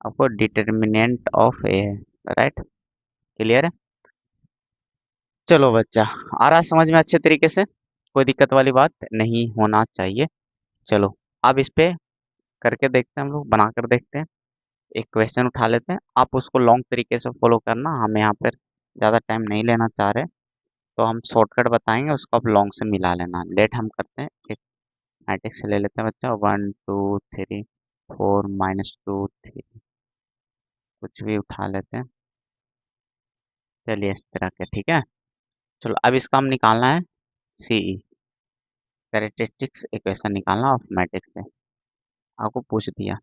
आपको डिटरमिनेंट ऑफ ए है, राइट, क्लियर है। चलो बच्चा, आ रहा है समझ में अच्छे तरीके से, कोई दिक्कत वाली बात नहीं होना चाहिए। चलो अब इस पे करके देखते हैं, हम लोग बना कर देखते हैं। एक क्वेश्चन उठा लेते हैं, आप उसको लॉन्ग तरीके से फॉलो करना, हम यहाँ पर ज़्यादा टाइम नहीं लेना चाह रहे। तो हम शॉर्टकट बताएंगे, उसको आप लॉन्ग से मिला लेना। लेट हम करते हैं, एक मैट्रिक्स से ले लेते हैं बच्चा, 1 2 3 4 -2 3, कुछ भी उठा लेते हैं। चलिए इस तरह के, ठीक है। चलो अब इसका हम निकालना है सीई, कैरेक्टरिस्टिक्स इक्वेशन निकालना ऑफ मैट्रिक्स से, आपको पूछ दिया।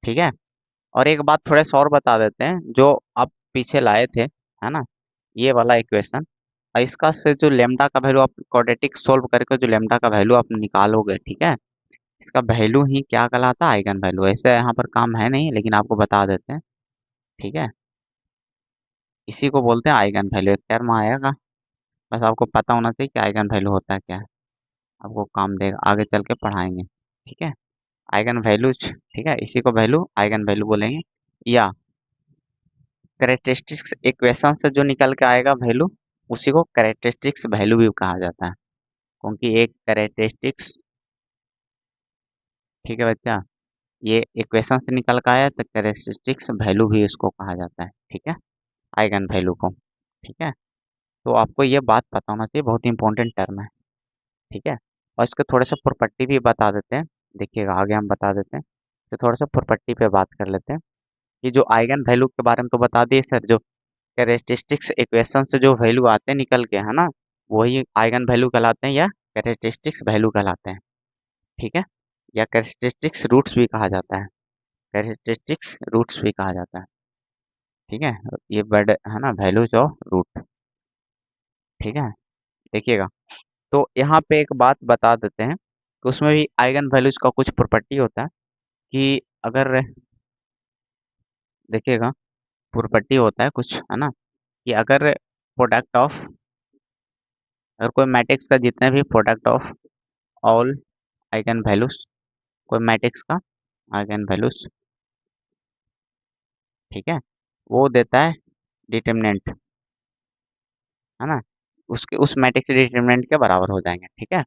ठीक है। और एक बात थोड़े से और बता देते हैं, जो आप पीछे लाए थे, है ना, ये वाला इक्वेशन, और इसका से जो लेमडा का वैल्यू आप क्वाड्रेटिक सोल्व करके जो लेमडा का वैल्यू आप निकालोगे, ठीक है, इसका वैल्यू ही क्या कहलाता है, आइगन वैल्यू। ऐसे यहाँ पर काम है नहीं, लेकिन आपको बता देते हैं, ठीक है। इसी को बोलते हैं आइगन वैल्यू, एक टर्म आएगा, बस आपको पता होना चाहिए कि आइगन वैल्यू होता है क्या है, आपको काम देगा, आगे चल के पढ़ाएंगे, ठीक है। आइगन वैल्यूज, ठीक है, इसी को वैल्यू आइगन वैल्यू बोलेंगे, या कैरेक्टरिस्टिक्स इक्वेशन से जो निकल के आएगा वैल्यू, उसी को कैरेक्टरिस्टिक्स वैल्यू भी कहा जाता है, क्योंकि एक कैरेक्टरिस्टिक्स, ठीक है बच्चा, ये इक्वेशन से निकल के आया तो कैरेक्टरिस्टिक्स वैल्यू भी इसको कहा जाता है, ठीक है, आइगन वैल्यू को, ठीक है। तो आपको ये बात पता होना चाहिए, बहुत ही इंपॉर्टेंट टर्म है, ठीक है। और इसके थोड़े से प्रॉपर्टी भी बता देते हैं, देखिएगा आगे हम बता देते हैं, तो थोड़ा सा प्रॉपर्टी पे बात कर लेते हैं। ये जो आइगन वैल्यू के बारे में तो बता दिए सर, जो कैरेक्टरिस्टिक्स इक्वेशन से जो वैल्यू आते हैं निकल के, है ना, वही आइगन वैल्यू कहलाते हैं या कैरेक्टरिस्टिक्स वैल्यू कहलाते हैं, ठीक है। या कैरेक्टरिस्टिक्स रूट्स भी कहा जाता है, कैरेक्टरिस्टिक्स रूट्स भी कहा जाता है, ठीक है। ये वर्ड है ना, वैल्यूज ऑफ रूट, ठीक है। देखिएगा, तो यहाँ पे एक बात बता देते हैं कि उसमें भी आइगन वैल्यूज का कुछ प्रॉपर्टी होता है, कि अगर देखिएगा, प्रॉपर्टी होता है कुछ, है ना, कि अगर प्रोडक्ट ऑफ, अगर कोई मैट्रिक्स का जितने भी product of all eigen values, कोई मैट्रिक्स का आइगन वैल्यूज, ठीक है, वो देता है डिटर्मिनेंट, है ना, उसके उस मैट्रिक्स के डिटर्मिनेंट के बराबर हो जाएंगे, ठीक है।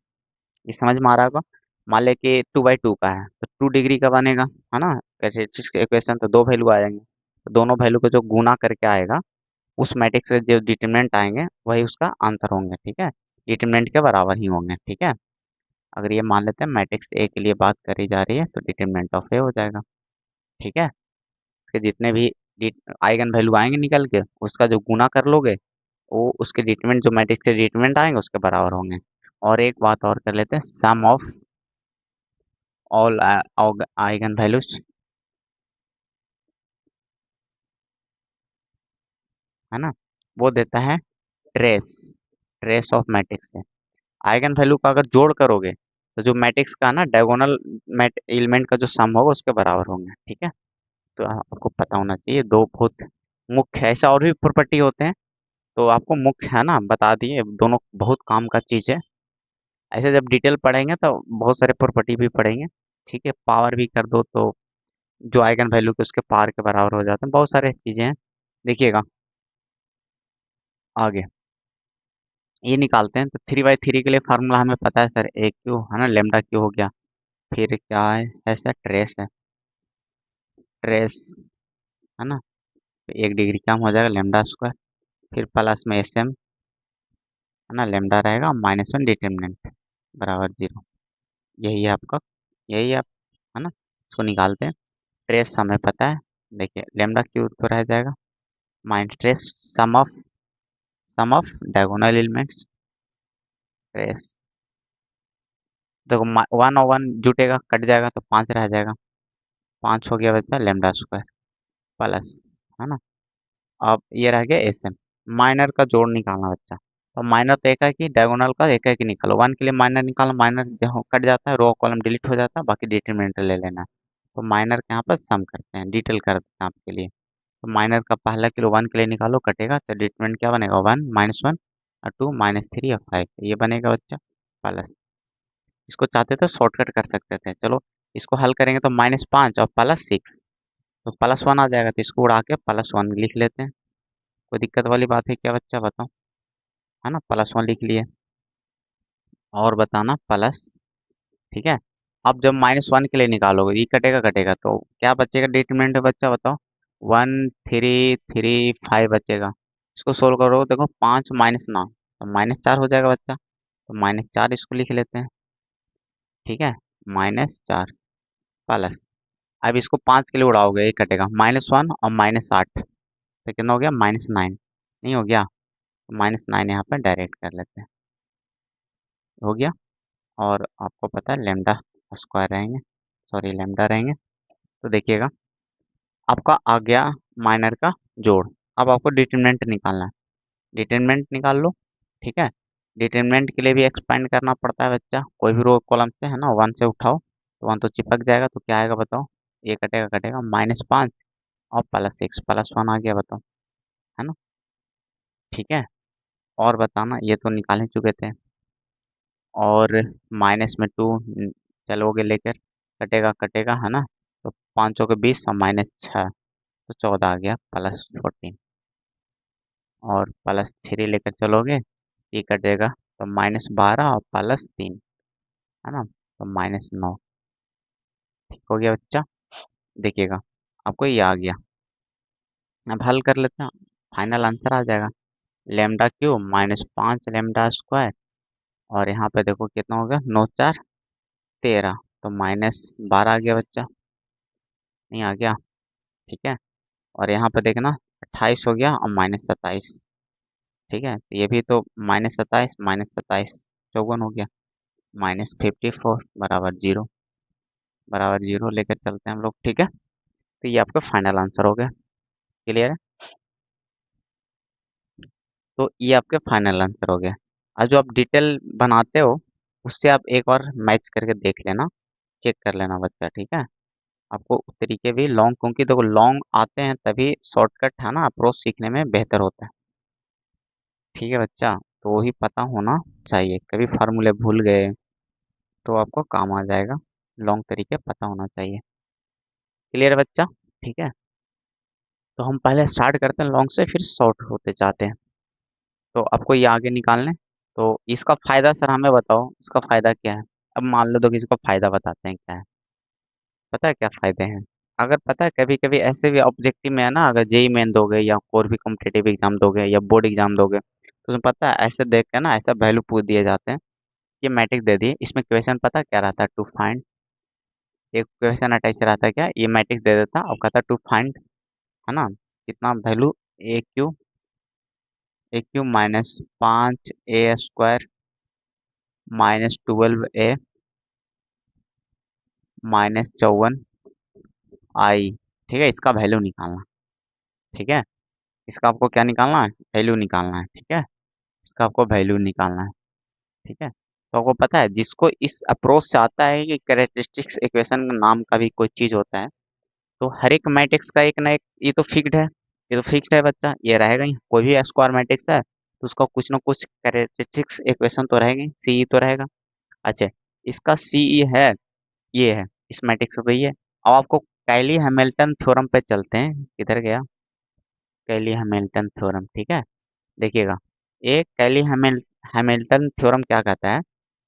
ये समझ में आ रहा होगा। मान ले कि 2/2 का है तो 2 डिग्री का बनेगा, है ना, कैरेक्टरिस्टिक्स इक्वेशन तो दो वैल्यू आ जाएंगे, तो दोनों वैल्यू को जो गुना करके आएगा, उस मैट्रिक्स से जो डिटर्मिनेंट आएंगे वही उसका आंसर होंगे, ठीक है, डिटर्मिनेंट के बराबर ही होंगे, ठीक है। अगर ये मान लेते हैं मैट्रिक्स ए के लिए बात करी जा रही है तो डिटर्मिनेंट ऑफ ए हो जाएगा, ठीक है। उसके जितने भी आइगन वैल्यू आएंगे निकल के, उसका जो गुना कर लोगे, वो उसके डिटरमिनेंट, जो मैट्रिक्स से डिटरमिनेंट आएंगे उसके बराबर होंगे। और एक बात और कर लेते हैं, सम ऑफ ऑल आइगन वैल्यूज, है ना, वो देता है ट्रेस, ट्रेस ऑफ मैट्रिक्स है। आइगन वैल्यू का अगर जोड़ करोगे तो जो मैट्रिक्स का ना डायगोनल मैट एलिमेंट का जो सम होगा उसके बराबर होंगे, ठीक है। तो आपको पता होना चाहिए, दो बहुत मुख्य है, ऐसा और भी प्रॉपर्टी होते हैं, तो आपको मुख्य है ना बता दिए, दोनों बहुत काम का चीज़ है। ऐसे जब डिटेल पढ़ेंगे तो बहुत सारे प्रॉपर्टी भी पढ़ेंगे, ठीक है। पावर भी कर दो तो जो आइगन वैल्यू के उसके पावर के बराबर हो जाते हैं, बहुत सारे चीज़ें हैं, देखिएगा आगे ये निकालते हैं। तो 3/3 के लिए फार्मूला हमें पता है सर, ए क्यू, है ना, लेमडा क्यू हो गया, फिर क्या है सर, ट्रेस है, ट्रेस, है ना, तो 1 डिग्री कम हो जाएगा लेमडा स्क्वायर, फिर प्लस में एस एम, है ना, लेमडा रहेगा, -1 डिटर्मिनेंट बराबर 0, यही है आपका, यही आप, है ना, इसको निकालते हैं। ट्रेस हमें पता है, देखिए लेमडा क्यू तो रह जाएगा, minus trace sum of diagonal elements, trace, देखो 1 और 1 जुटेगा, कट जाएगा तो 5 रह जाएगा, 5 हो गया बच्चा लेमडा स्क्वायर, प्लस, है ना। अब ये रह गया एस एम, माइनर का जोड़ निकालना बच्चा, तो माइनर तो एक है कि डायगोनल का एक है कि निकालो, 1 के लिए माइनर निकालो, माइनर जहाँ कट जाता है रो कॉलम डिलीट हो जाता है, बाकी डिटरमिनेंट ले लेना है। तो माइनर के यहाँ पर सम करते हैं, डिटेल करते हैं आपके लिए। तो माइनर का पहला किलो 1 के लिए निकालो, कटेगा तो डिटरमिनेंट क्या बनेगा, 1 -1 और 2 -3 और 5, ये बनेगा बच्चा प्लस। इसको चाहते थे शॉर्टकट कर सकते थे, चलो इसको हल करेंगे तो -5 और +6, तो +1 आ जाएगा, तो इसको उड़ा के +1 लिख लेते हैं। कोई दिक्कत वाली बात है क्या बच्चा, बताओ, है ना, +1 लिख लिए, और बताना प्लस, ठीक है। अब जब -1 के लिए निकालोगे, ये कटेगा कटेगा तो क्या बचेगा डिटरमिनेंट है बच्चा, बताओ, 1 3 3 5 बचेगा। इसको सोल्व करो, देखो 5 - 9 तो -4 हो जाएगा बच्चा, तो -4 इसको लिख लेते हैं, ठीक है, -4 प्लस, अब इसको 5 के लिए उड़ाओगे, ये कटेगा, -1 और -8 तो कितना हो गया, -9, नहीं हो गया, तो -9 यहाँ पर डायरेक्ट कर लेते हैं, हो गया। और आपको पता है लेमडा स्क्वायर रहेंगे, सॉरी लेमडा रहेंगे, तो देखिएगा आपका आ गया माइनर का जोड़। अब आपको डिटरमिनेंट निकालना है, डिटरमिनेंट निकाल लो। ठीक है, डिटरमिनेंट के लिए भी एक्सपेंड करना पड़ता है बच्चा, कोई भी रो कॉलम से है ना, वन से उठाओ तो वन तो चिपक जाएगा, तो क्या आएगा बताओ, ये कटेगा कटेगा -5 और +6 +1 आ गया, बताओ, है ना। ठीक है, और बताना, ये तो निकाल ही चुके थे। और -2 चलोगे लेकर, कटेगा कटेगा है ना, तो 5 के 20 और -6 तो 14 आ गया, +14। और +3 लेकर चलोगे, ये कटेगा तो -12 और +3 है ना, तो -9। ठीक हो गया बच्चा, देखिएगा आपको ये आ गया। अब हल कर लेते हैं, फाइनल आंसर आ जाएगा, λ³ -5 λ²। और यहाँ पे देखो कितना हो गया, 9×4 = 13, तो -12 आ गया बच्चा, नहीं आ गया। ठीक है, और यहाँ पे देखना 28 हो गया और -27। ठीक है, तो ये भी तो -27 -27 54 हो गया, -54 बराबर 0, बराबर 0 लेकर चलते हैं हम लोग। ठीक है, तो ये आपका फाइनल आंसर हो गया, क्लियर है। तो ये आपके फाइनल आंसर हो गया। और जो आप डिटेल बनाते हो, उससे आप एक बार मैच करके देख लेना, चेक कर लेना बच्चा। ठीक है, आपको उस तरीके भी लॉन्ग, क्योंकि देखो लॉन्ग आते हैं तभी शॉर्टकट है ना, अप्रोच सीखने में बेहतर होता है। ठीक है बच्चा, तो वही पता होना चाहिए, कभी फार्मूले भूल गए तो आपको काम आ जाएगा, लॉन्ग तरीके पता होना चाहिए। क्लियर है बच्चा। ठीक है, तो हम पहले स्टार्ट करते हैं लॉन्ग से, फिर शॉर्ट होते जाते हैं। तो आपको ये आगे निकालने, तो इसका फायदा सर हमें बताओ, इसका फायदा क्या है। अब मान लो तो किसी को फायदा बताते हैं, क्या है पता है, क्या फायदे हैं। अगर पता है, कभी कभी ऐसे भी ऑब्जेक्टिव में है ना, अगर जेई मेन दोगे या और भी कॉम्पिटेटिव एग्जाम दोगे या बोर्ड एग्जाम दोगे, तो उसमें पता है ऐसे देख के ना, ऐसा वैल्यू पूछ दिए जाते हैं। ये मैट्रिक्स दे दिए, इसमें क्वेश्चन पता क्या रहता है, टू फाइंड। एक क्वेश्चन अटैच रहता है, क्या ये मैट्रिक्स दे देता और कहता टू फाइंड, है ना, कितना value, A Q -5 a² -12 a -54 i। ठीक है, इसका वैल्यू निकालना। ठीक है, इसका आपको क्या निकालना है, वैल्यू निकालना है। ठीक है, इसका आपको वैल्यू निकालना है। ठीक है, तो आपको पता है, जिसको इस अप्रोच से आता है कि कैरेक्टरिस्टिक्स इक्वेशन नाम का भी कोई चीज होता है, तो हर एक मैट्रिक्स का एक ना एक, ये तो फिक्स्ड है, ये तो फिक्स्ड है बच्चा, ये रहेगा ही। कोई भी स्क्वायर मैट्रिक्स है तो उसका कुछ ना कुछ कैरेक्टरिस्टिक्स इक्वेशन तो रहेगी, सीई तो रहेगा। अच्छा, इसका सीई है, ये है, इस मैट्रिक्स का तो ये है। अब आपको कैली हैमिल्टन थ्योरम पे चलते हैं, किधर गया कैली हैमिल्टन थ्योरम। ठीक है, देखिएगा, ये कैली हैमिल्टन थ्योरम क्या कहता है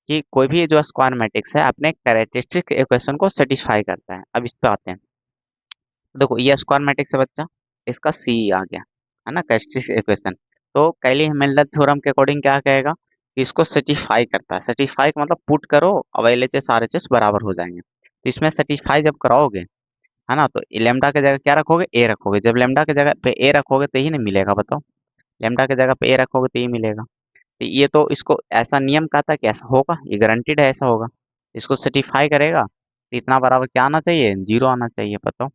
कि कोई भी जो स्क्वायर मैट्रिक्स है अपने कैरेक्टरिस्टिक इक्वेशन को सेटिस्फाई करता है। अब इस पे आते हैं, देखो ये स्क्वायर मैट्रिक्स है बच्चा, इसका सी आ गया, है ना, कैरेक्टरिस्टिक इक्वेशन। तो कैली हैमिल्टन थ्योरम के अकॉर्डिंग क्या कहेगा कि इसको सेटिस्फाई करता है। सेटिस्फाई का मतलब पुट करो, अब एलएचएस आरएचएस बराबर हो जाएंगे। तो इसमें सेटिस्फाई जब कराओगे, है ना, तो लेमडा की जगह क्या रखोगे, ए रखोगे। जब लेमडा की जगह पे ए रखोगे तो ही नहीं मिलेगा, बताओ, लेमडा की जगह पे ए रखोगे तो ही मिलेगा। तो ये तो इसको ऐसा नियम कहता है कि ऐसा होगा, ये गारंटीड है ऐसा होगा। इसको सेटिस्फाई करेगा तो इतना बराबर क्या आना चाहिए, 0 आना चाहिए, बताओ,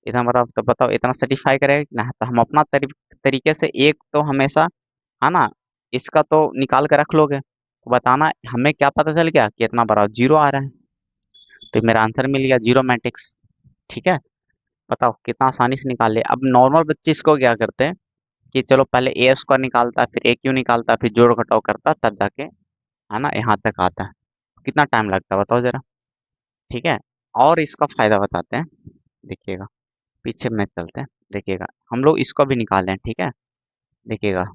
इतना बराबर, तो बताओ इतना सेटिस्फाई करेगा कि ना। तो हम अपना तरीके से एक तो हमेशा, है ना, इसका तो निकाल के रख लोगे, तो बताना हमें क्या पता चल गया कि इतना बराबर 0 आ रहा है, तो मेरा आंसर मिल गया, जीरो मैट्रिक्स। ठीक है, बताओ कितना आसानी से निकाल लिया। अब नॉर्मल बच्चे इसको क्या करते हैं कि चलो पहले ए स्क्वायर निकालता है, फिर ए क्यू निकालता है, फिर जोड़ घटाव करता है, तब जाके, है ना, यहाँ तक आता है। कितना टाइम लगता है बताओ जरा। ठीक है, और इसका फायदा बताते हैं, देखिएगा, पीछे में चलते हैं, देखिएगा हम लोग इसको भी निकाल लें। ठीक है, देखिएगा,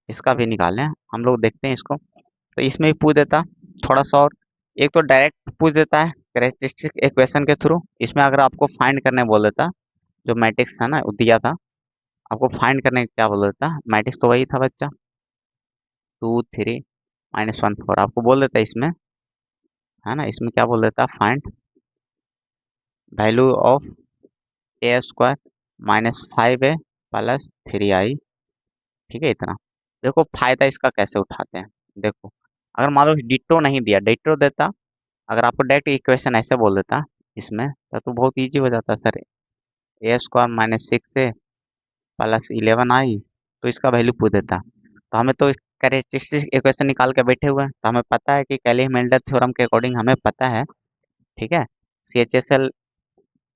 इसका भी निकाल लें हम लोग, देखते हैं इसको। तो इसमें भी पूछ देता थोड़ा सा, और एक तो डायरेक्ट पूछ देता है कैरेक्टरिस्टिक इक्वेशन के थ्रू। इसमें अगर आपको फाइंड करने बोल देता, जो मैट्रिक्स है ना वो दिया था, आपको फाइंड करने क्या बोल देता, मैट्रिक्स तो वही था बच्चा, 2 3 -1 4, आपको बोल देता इसमें, है ना, इसमें क्या बोल देता, find value of a² -5a +3i। ठीक है, इतना। देखो फायदा इसका कैसे उठाते हैं, देखो, अगर मान लो डिटो नहीं दिया, डिटो देता, अगर आपको डायरेक्ट इक्वेशन ऐसे बोल देता इसमें, तो बहुत इजी हो जाता सर। ए स्क्वायर माइनस 6 ए प्लस 11 आई, तो इसका वैल्यू पूछ देता। तो हमें तो कैरेक्टरिस्टिक इक्वेशन निकाल के बैठे हुए हैं, तो हमें पता है कि कैली हेल्महोल्ट्ज थ्योरम के अकॉर्डिंग हमें पता है, ठीक है, C H S L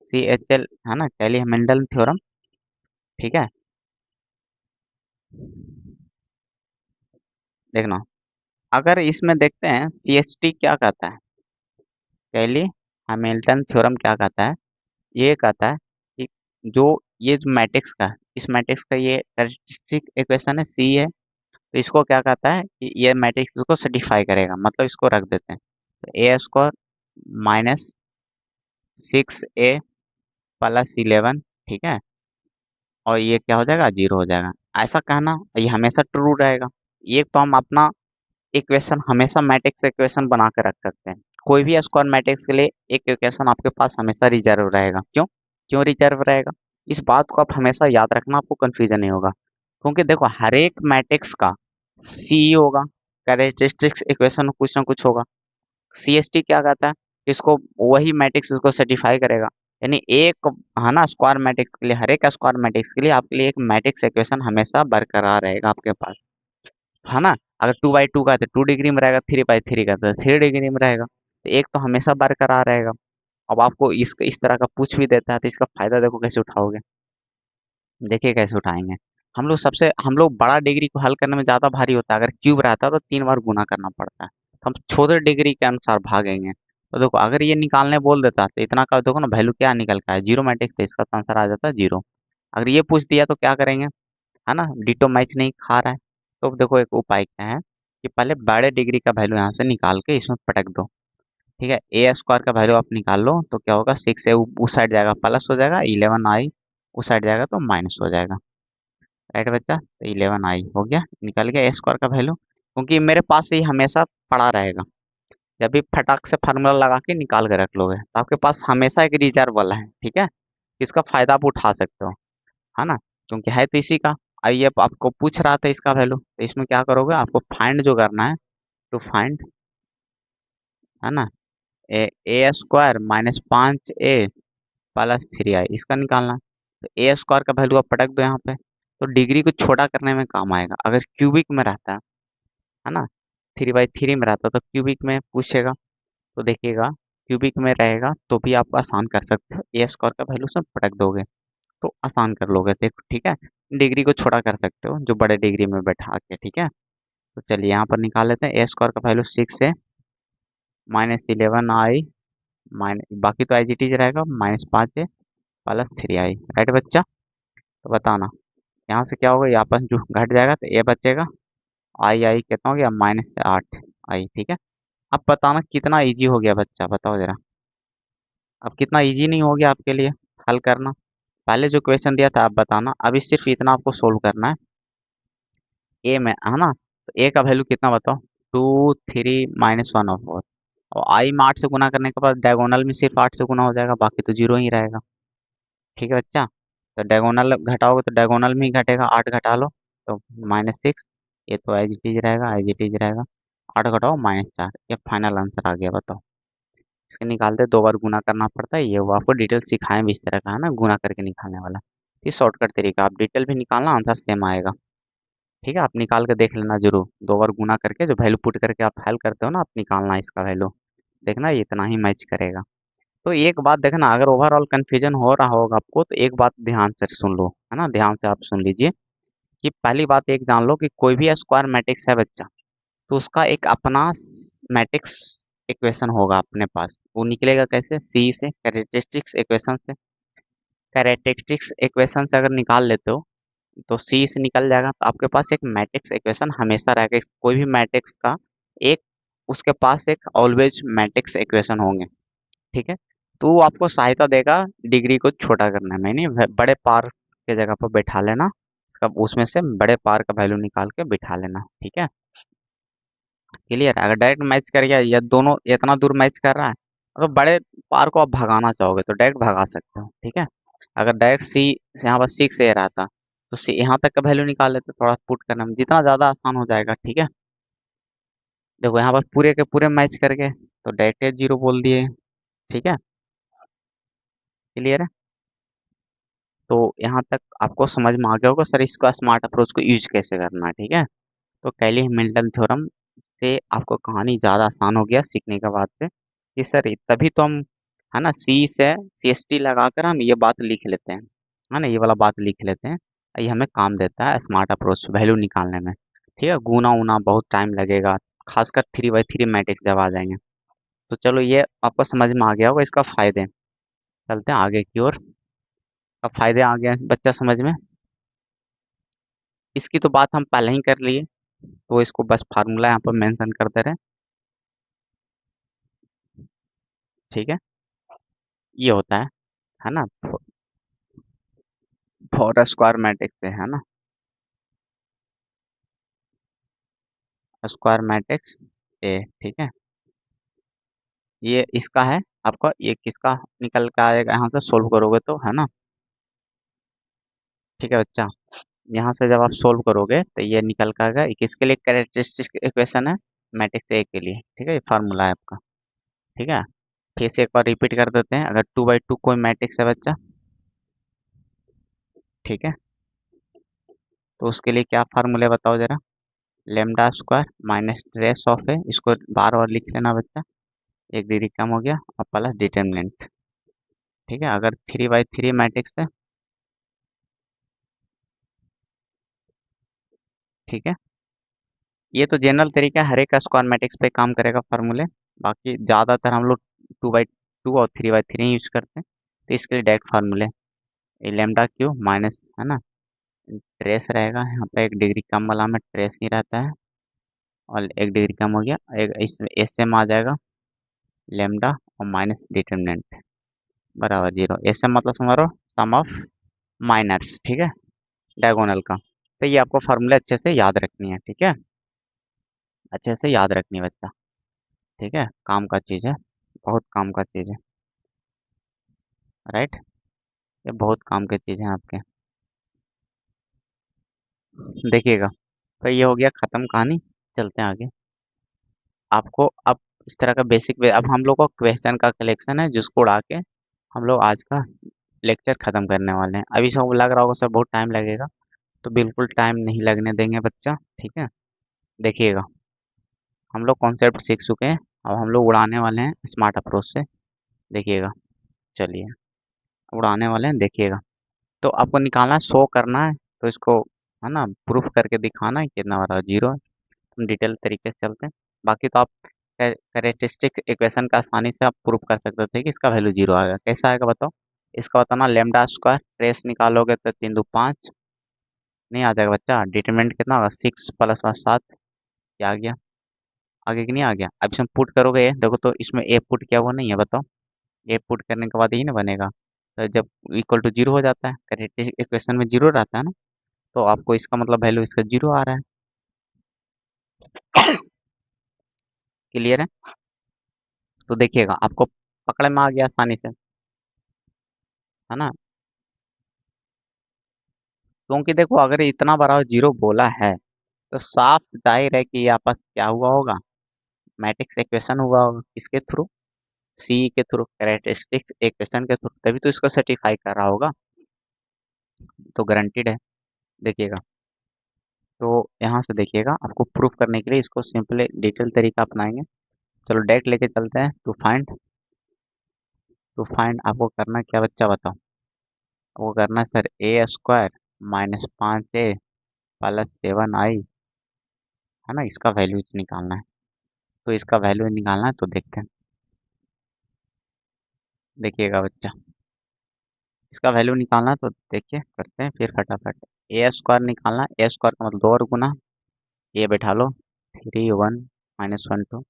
C H L है ना, कैली हेल्महोल्ट्ज थ्योरम, ठीक है। देखना, अगर इसमें देखते हैं सी एच टी क्या कहता है, कैली हैमिल्टन थ्योरम क्या कहता है, ये कहता है कि जो ये जो मैट्रिक्स का, इस मैट्रिक्स का ये कैरेक्टरिस्टिक इक्वेशन है सी है, तो इसको क्या कहता है कि ये मैट्रिक्स इसको सेटिस्फाई करेगा, मतलब इसको रख देते हैं। तो ए स्क्वायर माइनस 6 ए प्लस 11, ठीक है, और ये क्या हो जाएगा, जीरो हो जाएगा। ऐसा कहना ये हमेशा ट्रू रहेगा। ये तो हम अपना इक्वेशन हमेशा मैट्रिक्स इक्वेशन बना के रख सकते हैं। कोई भी स्क्वायर मैट्रिक्स के लिए एक इक्वेशन आपके पास हमेशा रिजर्व रहेगा। क्यों क्यों रिजर्व रहेगा, इस बात को आप हमेशा याद रखना, आपको कंफ्यूजन नहीं होगा। क्योंकि देखो हर एक मैट्रिक्स का सी होगा, कैरेक्टरिस्टिक्स इक्वेशन कुछ ना कुछ होगा। सी एस टी क्या कहता है, इसको वही मैट्रिक्स इसको सेटिस्फाई करेगा। यानी एक है ना स्क्वायर मैट्रिक्स के लिए, हर एक स्क्वायर मैट्रिक्स के लिए आपके लिए एक मैट्रिक्स इक्वेशन हमेशा बरकरार रहेगा आपके पास, है ना। अगर 2/2 का है तो 2 डिग्री में रहेगा, 3/3 का तो 3 डिग्री में रहेगा, तो एक तो हमेशा बरकरार रहेगा। अब आपको इस तरह का पूछ भी देता है, तो इसका फायदा देखो कैसे उठाओगे। देखिए कैसे उठाएंगे। हम लोग बड़ा डिग्री को हल करने में ज़्यादा भारी होता है, अगर क्यूब रहता है तो 3 बार गुना करना पड़ता है, तो हम छोटे डिग्री के अनुसार भागेंगे। तो देखो अगर ये निकालने बोल देता तो इतना का देखो ना वैल्यू क्या निकल का है, जीरो मैट्रिक्स, तो इसका तो आंसर आ जाता है जीरो। अगर ये पूछ दिया तो क्या करेंगे, है ना, डिटो मैच नहीं खा रहा है, तो देखो एक उपाय क्या है कि पहले बड़े डिग्री का वैल्यू यहाँ से निकाल के इसमें पटक दो, ठीक है। ए स्क्वायर का वैल्यू आप निकाल लो तो क्या होगा, 6 ए उस साइड जाएगा प्लस हो जाएगा, 11 आई उस साइड जाएगा तो माइनस हो जाएगा। राइट बच्चा, तो 11 आई हो गया, निकल गया ए स्क्वायर का वैल्यू, क्योंकि मेरे पास ये हमेशा पड़ा रहेगा। जब भी फटाक से फार्मूला लगा के निकाल के रख लोगे तो आपके पास हमेशा एक रिजर्व वाला है, ठीक है, इसका फायदा आप उठा सकते हो, है ना, क्योंकि है तो इसी का। आइए अब आपको पूछ रहा था इसका वैल्यू, तो इसमें क्या करोगे, आपको फाइंड जो करना है, टू फाइंड, है ना, ए ए स्क्वायर माइनस 5 ए प्लस 3 आई, इसका निकालना है। तो ए स्क्वायर का वैल्यू आप पटक दो यहाँ पे, तो डिग्री को छोटा करने में काम आएगा। अगर क्यूबिक में रहता है ना, 3/3 में रहता तो क्यूबिक में पूछेगा, तो देखिएगा क्यूबिक में रहेगा तो भी आप आसान कर सकते हो, ए स्क्वायर का वैल्यू सब पटक दोगे तो आसान कर लोगे, देखो ठीक है। डिग्री को छोटा कर सकते हो जो बड़े डिग्री में बैठा के, ठीक है। तो चलिए यहाँ पर निकाल लेते हैं, ए स्क्वायर का वैल्यू 6 है माइनस 11 आई, माइनस बाकी तो आई जी टी रहेगा, -5 है प्लस 3 आई, राइट बच्चा। तो बताना यहाँ से क्या होगा, यहाँ पर जो घट जाएगा तो ए बचेगा, आई आई कितना हो गया, -8 आई, ठीक है। अब बताना कितना इजी हो गया बच्चा, बताओ जरा, अब कितना इजी नहीं हो गया आपके लिए हल करना। पहले जो क्वेश्चन दिया था आप बताना, अभी सिर्फ इतना आपको सोल्व करना है ए में, है ना। तो ए का वैल्यू कितना बताओ, 2 3 -1/4, और आई में 8 से गुना करने के बाद डायगोनल में सिर्फ 8 से गुना हो जाएगा, बाकी तो जीरो ही रहेगा, ठीक है बच्चा। तो डायगोनल घटाओगे तो डायगोनल में ही घटेगा, 8 घटा लो तो -6, ये तो एज इट इज रहेगा, एज इट इज रहेगा, 8 घटाओ -4, ये फाइनल आंसर आ गया, बताओ। इसके निकालते 2 बार गुना करना पड़ता है, ये वो आपको डिटेल सिखाएं भी इस तरह का, है ना, गुना करके निकालने वाला। ये शॉर्टकट तरीका, आप डिटेल भी निकालना आंसर सेम आएगा, ठीक है। आप निकाल के देख लेना जरूर, 2 बार गुना करके जो वैल्यू पुट करके आप हल करते हो ना, आप निकालना इसका वैल्यू, देखना ये इतना ही मैच करेगा। तो एक बात देखना, अगर ओवरऑल कंफ्यूजन हो रहा होगा आपको तो एक बात ध्यान से सुन लो, है ना, ध्यान से आप सुन लीजिए कि पहली बात एक जान लो कि कोई भी स्क्वायर मैट्रिक्स है बच्चा, तो उसका एक अपना मैट्रिक्स इक्वेशन होगा अपने पास, वो निकलेगा कैसे, सी से, कैरेक्टरिस्टिक्स इक्वेशन से। कैरेक्टरिस्टिक्स इक्वेशन से अगर निकाल लेते हो तो सी से निकल जाएगा, तो आपके पास एक मैट्रिक्स इक्वेशन हमेशा रहेगा, कोई भी मैट्रिक्स का एक, उसके पास एक ऑलवेज मैट्रिक्स इक्वेशन होंगे, ठीक है। तो वो आपको सहायता देगा डिग्री को छोटा करने में, नहीं बड़े पार के जगह पर बैठा लेना, इसका उसमें से बड़े पार का वैल्यू निकाल के बिठा लेना, ठीक है। क्लियर, अगर डायरेक्ट मैच कर गया या दोनों इतना दूर मैच कर रहा है, तो बड़े पार को आप भगाना चाहोगे तो डायरेक्ट भगा सकते हो, ठीक है। अगर डायरेक्ट सी यहाँ पर 6 ए रहा था तो सी यहाँ तक का वैल्यू निकाल लेते, थोड़ा पुट करने में जितना ज़्यादा आसान हो जाएगा, ठीक है। देखो यहाँ पर पूरे के पूरे मैच करके तो डायरेक्ट जीरो बोल दिए, ठीक है। क्लियर है। तो यहाँ तक आपको समझ में आ गया होगा सर इसका स्मार्ट अप्रोच को यूज कैसे करना है, ठीक है। तो कैली हैमिल्टन थ्योरम से आपको कहानी ज़्यादा आसान हो गया सीखने के बाद से कि सर तभी तो हम है ना सी से सी एस टी लगाकर हम ये बात लिख लेते हैं, है ना, ये वाला बात लिख लेते हैं। ये हमें काम देता है स्मार्ट अप्रोच वैल्यू निकालने में, ठीक है। गुना उना बहुत टाइम लगेगा, खासकर 3/3 मैट्रिक्स जब आ जाएंगे। तो चलो ये आपको समझ में आ गया होगा इसका फायदे। चलते हैं आगे की ओर। अब फायदे आ गए बच्चा समझ में। इसकी तो बात हम पहले ही कर लिए, तो इसको बस फार्मूला यहाँ पर मेंशन करते रहे, ठीक है। ये होता है ना, फोर स्क्वायर मैट्रिक्स से, है ना, स्क्वायर मैट्रिक्स ए, ठीक है। ये इसका है आपका, ये किसका निकल के आएगा यहाँ से सोल्व करोगे तो, है ना, ठीक है बच्चा। यहाँ से जब आप सोल्व करोगे तो ये निकल के आएगा, ये किसके लिए कैरेक्टरिस्टिक इक्वेशन है, मैट्रिक्स ए के लिए, ठीक है। ये फार्मूला है आपका, ठीक है। फिर से एक बार रिपीट कर देते हैं, अगर 2/2 कोई मैट्रिक्स है बच्चा, ठीक है, तो उसके लिए क्या फार्मूला बताओ जरा। Lambda square minus trace of है, इसको बार बार लिख लेना बच्चा, एक डिग्री कम हो गया, और प्लस डिटर्मिनेंट, ठीक है। अगर 3/3 मैट्रिक्स है, ठीक है, ये तो जनरल तरीका है, हर एक स्क्वायर मैट्रिक्स पे काम करेगा फार्मूले। बाकी ज़्यादातर हम लोग 2/2 और 3/3 यूज करते हैं, तो इसके लिए डायरेक्ट फार्मूले लेमडा क्यू माइनस, है ना, ट्रेस रहेगा यहाँ पे, एक डिग्री कम वाला में ट्रेस ही रहता है, और एक डिग्री कम हो गया, एक इसमें एस एम आ जाएगा, लेमडा और माइनस डिटर्मिनेंट बराबर 0। एस एम मतलब समझ रहे हो, सम ऑफ माइनर्स, ठीक है, डायगोनल का। तो ये आपको फार्मूले अच्छे से याद रखनी है, ठीक है, अच्छे से याद रखनी है बच्चा, ठीक है, काम का चीज़ है, बहुत काम का चीज़ है, राइट। ये बहुत काम की चीज़ है आपके, देखिएगा। तो ये हो गया ख़त्म कहानी, चलते हैं आगे। आपको अब इस तरह का बेसिक अब हम लोग का क्वेश्चन का कलेक्शन है जिसको उड़ा के हम लोग आज का लेक्चर ख़त्म करने वाले हैं। अभी सबको लग रहा होगा सर बहुत टाइम लगेगा, तो बिल्कुल टाइम नहीं लगने देंगे बच्चा, ठीक है। देखिएगा, हम लोग कॉन्सेप्ट सीख चुके हैं, अब हम लोग उड़ाने वाले हैं स्मार्ट अप्रोच से, देखिएगा। चलिए, उड़ाने वाले हैं, देखिएगा। तो आपको निकालना है, शो करना है, तो इसको है ना प्रूफ करके दिखाना है कितना बड़ा 0 है। हम डिटेल तरीके से चलते हैं। बाकी तो आप कैरेक्टरिस्टिक इक्वेशन का आसानी से आप प्रूफ कर सकते थे कि इसका वैल्यू 0 आएगा। कैसा आएगा बताओ। इसका बताना, लेमडा स्क्वायर ट्रेस निकालोगे तो 3×2=5, नहीं आ जाएगा बच्चा। डिटरमिनेंट कितना होगा, 6 + 7, क्या आ गया, आगे कि नहीं आ गया। अब इसमें पुट करोगे, देखो तो इसमें ए पुट किया हुआ नहीं है, बताओ। ए पुट करने के बाद यही ना बनेगा, तो जब इक्वल टू 0 हो जाता है, कैरेक्टरिस्टिक इक्वेशन में 0 रहता है ना, तो आपको इसका मतलब वैल्यू इसका 0 आ रहा है। क्लियर है। तो देखिएगा आपको पकड़ में आ गया आसानी से, है ना। क्योंकि देखो अगर इतना बड़ा 0 बोला है, तो साफ जाहिर है कि ये आपस क्या हुआ होगा, मैट्रिक्स इक्वेशन हुआ होगा, किसके थ्रू, सी के थ्रू, कैरेक्टरिस्टिक इक्वेशन के थ्रू, तभी तो इसको सर्टिफाई कर रहा होगा, तो गारंटीड है। देखिएगा, तो यहाँ से देखिएगा, आपको प्रूफ करने के लिए इसको सिंपली डिटेल तरीका अपनाएंगे। चलो डायरेक्ट लेके चलते हैं। टू फाइंड आपको करना क्या बच्चा बताओ। आपको करना है सर a² -5a + 7i, है ना, इसका वैल्यू निकालना है। तो इसका वैल्यू निकालना है, तो देखते हैं, देखिएगा बच्चा, इसका वैल्यू निकालना है, तो देखिए करते हैं फिर फटाफट। a² निकालना है, a² का मतलब 2 और गुना, ये बैठा लो, 3 1 -1 2,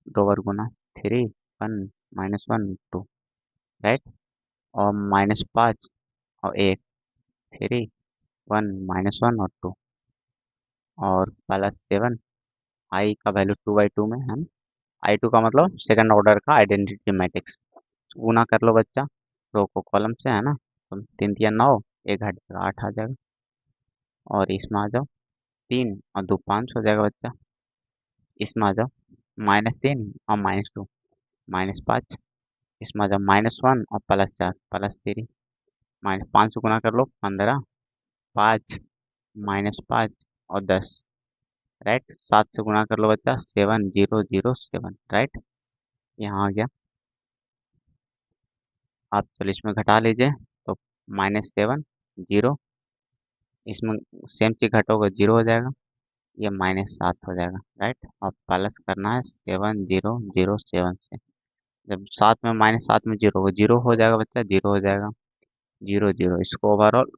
2 और गुना 3 1 -1 2, राइट। और -5 और 1, 3 1 -1 और 2, और +7, आई का वैल्यू 2/2 में है, I2 का मतलब सेकंड ऑर्डर का आइडेंटिटी मैट्रिक्स। गुना कर लो बच्चा, रो को कॉलम से, है ना, तो 3×3 = 9, एक घट जाएगा 8 आ जाएगा, और इसमें आ जाओ 3 और 2 5 हो जाएगा बच्चा। इसमें आ जाओ -3 और -2, -5, इसमें आ जाओ -1 और +4 +3, माइनस 5 से गुना कर लो, 15, 5, -5 और 10, राइट। 7 से गुना कर लो बच्चा, 7007, राइट। यहाँ आ गया। आप चलो इसमें घटा लीजिए, तो -7, 0, इसमें सेम चीज घटोगे 0 हो जाएगा, ये -7 हो जाएगा, राइट। अब प्लस करना है 7007 से, जब सात में -7 में जीरो हो, जीरो हो जाएगा बच्चा, जीरो हो जाएगा, 0 0, इसको ओवरऑल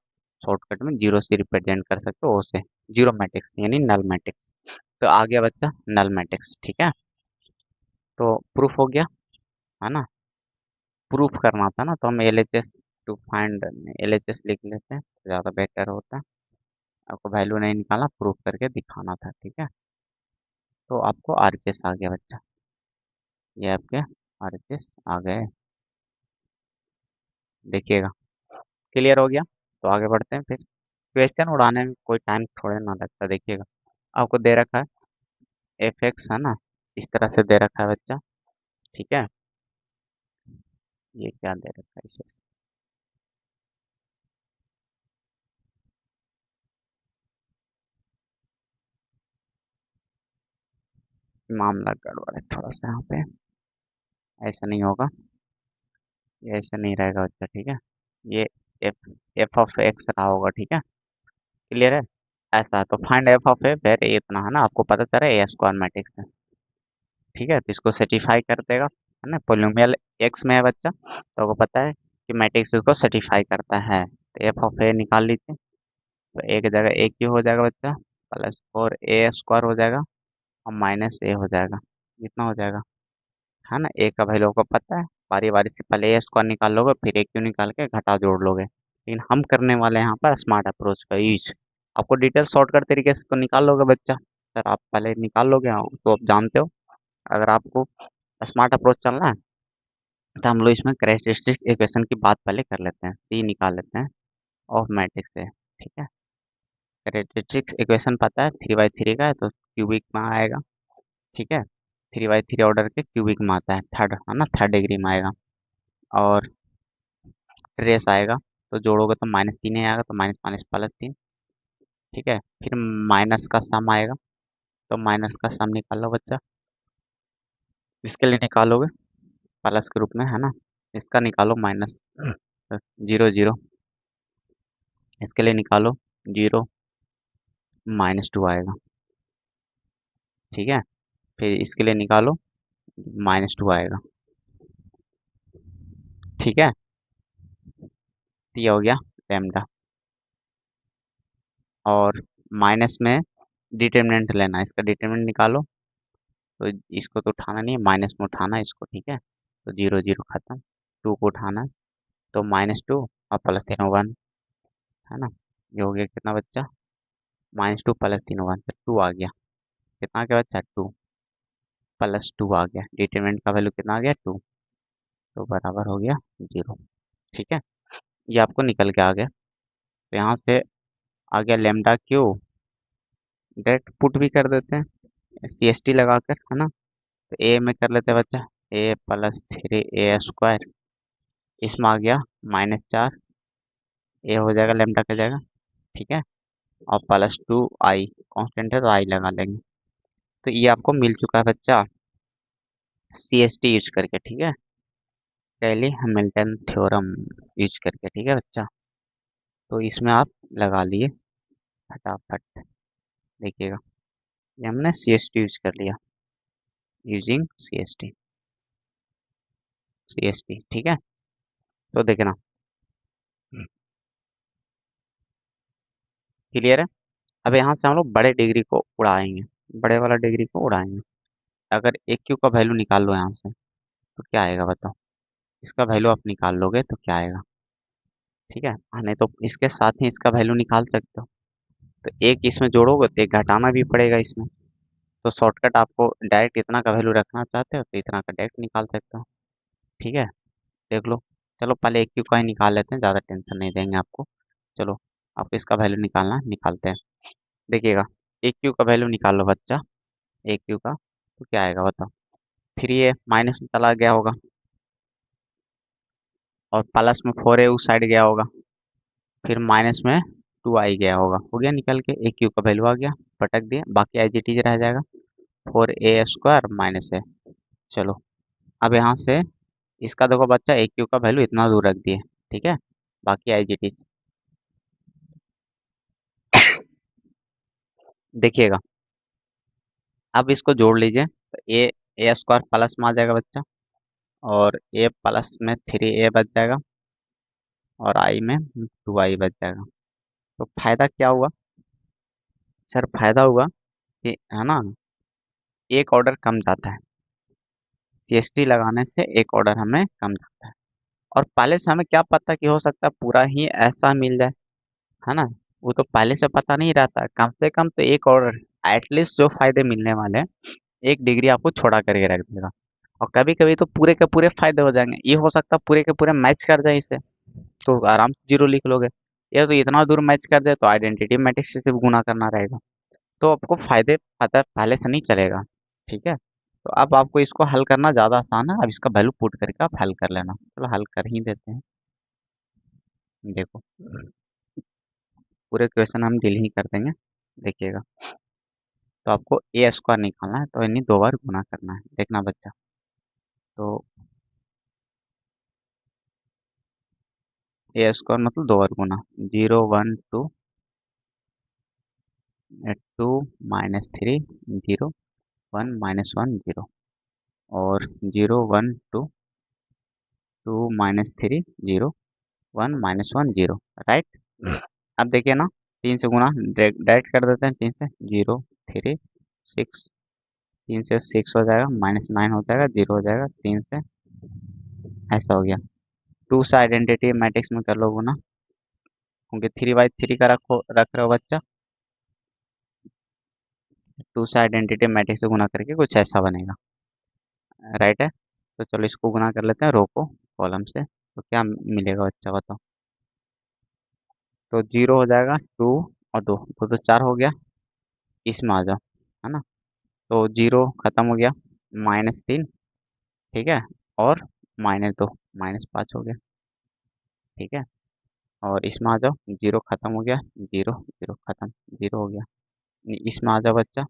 शॉर्टकट में जीरो से रिप्रेजेंट कर सकते हो, ओ से, जीरो मैट्रिक्स यानी नल मैट्रिक्स। तो आ गया बच्चा नल मैट्रिक्स, ठीक है। तो प्रूफ हो गया, है ना। प्रूफ करना था ना, तो हम L H S to find L H S लिख लेते हैं, ज़्यादा बेटर होता है। आपको वैल्यू नहीं निकालना, प्रूफ करके दिखाना था, ठीक है। तो आपको आर एच एस आ गया बच्चा, ये आपके आर एच एस आ गए, देखिएगा। क्लियर हो गया। तो आगे बढ़ते हैं फिर। क्वेश्चन उड़ाने में कोई टाइम थोड़े ना लगता, देखिएगा। आपको दे रखा है एफ एक्स, है ना, इस तरह से दे रखा है बच्चा, ठीक है। ये क्या दे रखा है इसे, मामला गड़बड़ है थोड़ा सा यहाँ पे, ऐसा नहीं होगा, ये ऐसा नहीं रहेगा बच्चा, ठीक है। ये एफ एफ ऑफ एक्स रहा होगा, ठीक है। क्लियर है। ऐसा है, तो find f of A where A इतना, है ना, आपको पता चला ए स्क्वायर मैट्रिक्स है, ठीक है। तो इसको सेटिफाई कर देगा, है ना, पोलिनोमियल एक्स में है बच्चा, तो आपको पता है कि मैट्रिक्स इसको सेटिफाई करता है, तो एफ ऑफ ए निकाल लीजिए। तो एक जगह ए क्यू हो जाएगा बच्चा, +4a² हो जाएगा, और -a हो जाएगा, इतना हो जाएगा, है ना। ए का वैल्यू आपको पता है, बारी बारी से पहले a² निकाल लोगे, फिर a क्यू निकाल के घटा जोड़ लोगे, लेकिन हम करने वाले हैं यहाँ पर स्मार्ट अप्रोच का यूज। आपको डिटेल शॉर्टकट तरीके से तो निकाल लोगे बच्चा, सर आप पहले निकाल लोगे, हाँ, तो आप जानते हो। अगर आपको स्मार्ट अप्रोच चलना है, तो हम लोग इसमें कैरेक्टरिस्टिक इक्वेशन की बात पहले कर लेते हैं, टी निकाल लेते हैं ऑफ मैट्रिक्स से, ठीक है। कैरेक्टरिस्टिक इक्वेशन पता है, 3/3 का है, तो क्यूबिक में आएगा, ठीक है। 3/3 ऑर्डर के क्यूबिक में आता है, थर्ड, है ना, थर्ड डिग्री में आएगा। और ट्रेस आएगा, तो जोड़ोगे तो -3 ही आएगा, तो माइनस माइनस +3, ठीक है। फिर माइनस का सम आएगा, तो माइनस का सम निकाल लो बच्चा, इसके लिए निकालोगे प्लस के रूप में, है ना, इसका निकालो माइनस, 0 0, इसके लिए निकालो 0, -2 आएगा, ठीक है। फिर इसके लिए निकालो, -2 आएगा, ठीक है। तो ये हो गया लैम्डा। और माइनस में डिटर्मिनेंट लेना है, इसका डिटर्मिनेंट निकालो, तो इसको तो उठाना नहीं है, माइनस में उठाना है इसको, ठीक है। तो 0 0 खत्म, 2 को उठाना है, तो -2 और +3 1, है ना। ये हो गया कितना बच्चा, -2 +3 1, तो 2 आ गया, कितना आ गया बच्चा, 2 +2 आ गया, डिटरमिनेंट का वैल्यू कितना आ गया, 2, तो बराबर हो गया 0, ठीक है। ये आपको निकल के आ गया। तो यहाँ से आ गया लेमडा क्यू, डायरेक्ट पुट भी कर देते हैं सी एस टी लगा कर, है ना। तो ए में कर लेते हैं बच्चा, a +3a², इसमें आ गया -4, ए हो जाएगा, लेमडा का जाएगा, ठीक है। और +2i, कांस्टेंट है तो आई लगा लेंगे। तो ये आपको मिल चुका है बच्चा, सी एस टी यूज करके, ठीक है, कैली हैमिल्टन थ्योरम यूज करके, ठीक है बच्चा। तो इसमें आप लगा लिए फटाफट, देखिएगा, ये हमने सी एस टी यूज कर लिया, यूजिंग सी एस टी, ठीक है। तो देखना, क्लियर है। अब यहाँ से हम लोग बड़े डिग्री को उड़ाएंगे, बड़े वाला डिग्री को उड़ाएंगे। अगर एक क्यू का वैल्यू निकाल लो यहाँ से, तो क्या आएगा बताओ, इसका वैल्यू आप निकाल लोगे तो क्या आएगा, ठीक है। हाँ, नहीं तो इसके साथ ही इसका वैल्यू निकाल सकते हो, तो एक इसमें जोड़ोगे तो एक घटाना भी पड़ेगा इसमें। तो शॉर्टकट, आपको डायरेक्ट इतना का वैल्यू रखना चाहते हो तो इतना का डायरेक्ट निकाल सकते हो, ठीक है। देख लो, चलो पहले एक क्यू का ही निकाल लेते हैं, ज़्यादा टेंशन नहीं देंगे आपको। चलो, आपको इसका वैल्यू निकालना है, निकालते हैं। देखिएगा, एक क्यू का वैल्यू निकाल लो बच्चा, एक क्यू का, तो क्या आएगा बताओ, 3a माइनस में चला गया होगा, और प्लस में 4a उस साइड गया होगा, फिर माइनस में 2 आई गया होगा, हो गया निकल के, ए क्यू का वैल्यू आ गया, पटक दिया, बाकी आई जी टी रह जाएगा 4a² - a। चलो अब यहाँ से इसका देखो बच्चा, ए क्यू का वैल्यू इतना दूर रख दिए, ठीक है, बाकी आई जी टी देखिएगा। अब इसको जोड़ लीजिए तो ए² प्लस में आ जाएगा बच्चा, और ए प्लस में 3a बच जाएगा, और आई में 2i बच जाएगा। तो फायदा क्या हुआ सर? फायदा हुआ कि है ना, एक ऑर्डर कम जाता है, सीएसटी लगाने से एक ऑर्डर हमें कम जाता है। और पहले से हमें क्या पता कि हो सकता है पूरा ही ऐसा मिल जाए, है ना, वो तो पहले से पता नहीं रहता, कम से कम तो एक ऑर्डर एटलीस्ट जो फायदे मिलने वाले हैं, 1 डिग्री आपको छोड़ा करके रख देगा। और कभी कभी तो पूरे के पूरे फायदे हो जाएंगे, ये हो सकता है पूरे के पूरे मैच कर जाए इसे, तो आराम से जीरो लिख लोगे। ये तो इतना दूर मैच कर जाए तो आइडेंटिटी मैट्रिक्स से सिर्फ गुना करना रहेगा, तो आपको फायदे पता पहले से नहीं चलेगा, ठीक है। तो अब आपको इसको हल करना ज़्यादा आसान है, अब इसका वैल्यू पुट करके आप हल कर लेना। चलो हल कर ही देते हैं। देखो पूरे क्वेश्चन हम डील ही कर देंगे, देखिएगा। तो आपको a² निकालना है, तो इन्हीं 2 बार गुना करना है, देखना बच्चा। तो a² मतलब 2 बार गुना, 0 1 2 2 -3 0 1 -1 0, और 0 1 2 2 -3 0 1 -1 0, राइट। अब देखिए ना, 3 से गुना डायरेक्ट कर देते हैं, 3 से 0 3 6, 3 से 6 हो जाएगा, -9 हो जाएगा, 0 हो जाएगा, 3 से ऐसा हो गया। 2 से आइडेंटिटी मैट्रिक्स में कर लो गुना, क्योंकि 3/3 का रख रहे हो बच्चा, 2 से आइडेंटिटी मैट्रिक्स से गुना करके कुछ ऐसा बनेगा, राइट है। तो चलो इसको गुना कर लेते हैं रो को कॉलम से, तो क्या मिलेगा बच्चा बताओ। तो 0 हो जाएगा, 2 और 2 तो 4 हो गया, इसमें आ जाओ, है ना। तो 0 खत्म हो गया, -3, ठीक है, और -2 -5 हो गया, ठीक है। और इसमें आ जाओ, 0 खत्म हो गया, 0 0 खत्म, 0 हो गया, इसमें आ जाओ बच्चा,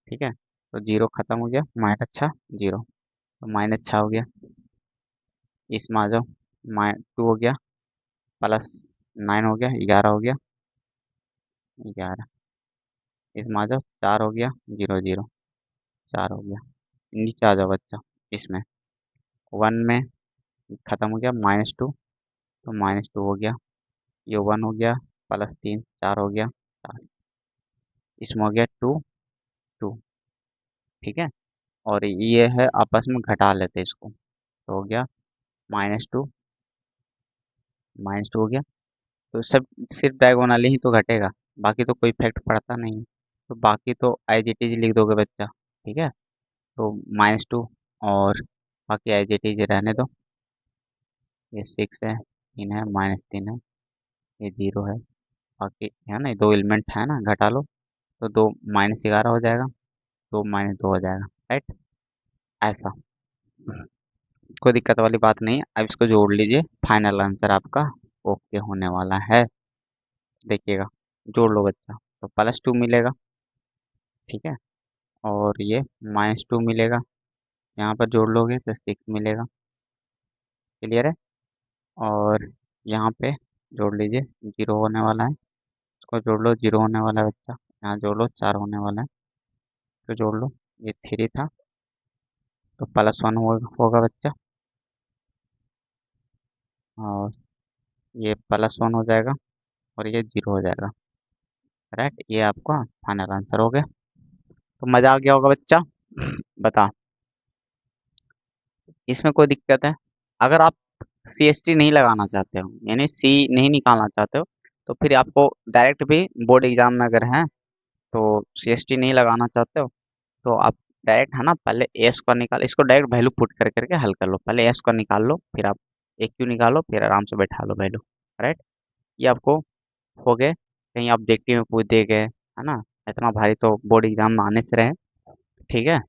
ठीक है। तो 0 खत्म हो गया, -6 0, तो -6 हो गया, इसमें आ जाओ, -2 हो गया, +9 हो गया, 11 हो गया, 11, इसमें आ जाओ, 4 हो गया, 0 0, 4 हो गया, नीचे आ जाओ बच्चा, इसमें 1 में खत्म हो गया, -2, तो -2 हो गया, ये 1 हो गया, +3 4 हो गया, 4, इसमें हो गया 2 2, ठीक है। और ये है आपस में घटा लेते हैं इसको, तो हो गया -2 -2 हो गया। तो सब सिर्फ डायगोनली ही तो घटेगा, बाकी तो कोई इफेक्ट पड़ता नहीं है, तो बाकी तो आई जी टी जी लिख दोगे बच्चा, ठीक है। तो -2, और बाकी आई जी टी जी रहने दो, ये 6 है, 3 है, -3 है, ये 0 है, बाकी है ना, 2 एलिमेंट है ना, घटा लो, तो 2 -11 हो जाएगा, 2 -2 हो जाएगा, राइट, ऐसा कोई दिक्कत वाली बात नहीं है। अब इसको जोड़ लीजिए, फाइनल आंसर आपका ओके होने वाला है, देखिएगा। जोड़ लो बच्चा, तो +2 मिलेगा, ठीक है, और ये -2 मिलेगा, यहाँ पर जोड़ लोगे तो 6 मिलेगा, क्लियर है। और यहाँ पे जोड़ लीजिए, 0 होने वाला है, इसको जोड़ लो, 0 होने वाला है बच्चा, यहाँ जोड़ लो, 4 होने वाला है, तो जोड़ लो, ये 3 था, तो +1 होगा बच्चा, और ये +1 हो जाएगा, और ये 0 हो जाएगा, राइट। ये आपका फाइनल आंसर हो गया। तो मज़ा आ गया होगा बच्चा, बता, इसमें कोई दिक्कत है? अगर आप सी एस टी नहीं लगाना चाहते हो, यानी सी नहीं निकालना चाहते हो, तो फिर आपको डायरेक्ट भी बोर्ड एग्जाम में अगर है, तो सी एस टी नहीं लगाना चाहते हो, तो आप डायरेक्ट है ना, पहले ए स्क्वायर निकाल, इसको डायरेक्ट वैल्यू पुट कर करके हल कर लो, पहले ए स्क्वायर निकाल लो, फिर आप ए क्यू निकालो, फिर आराम से बैठा लो वैल्यू, राइट। ये आपको हो गए, कहीं ऑब्जेक्टिव में पूछ दिए गए, है ना, इतना भारी तो बोर्ड एग्जाम में आने से रहे, ठीक है।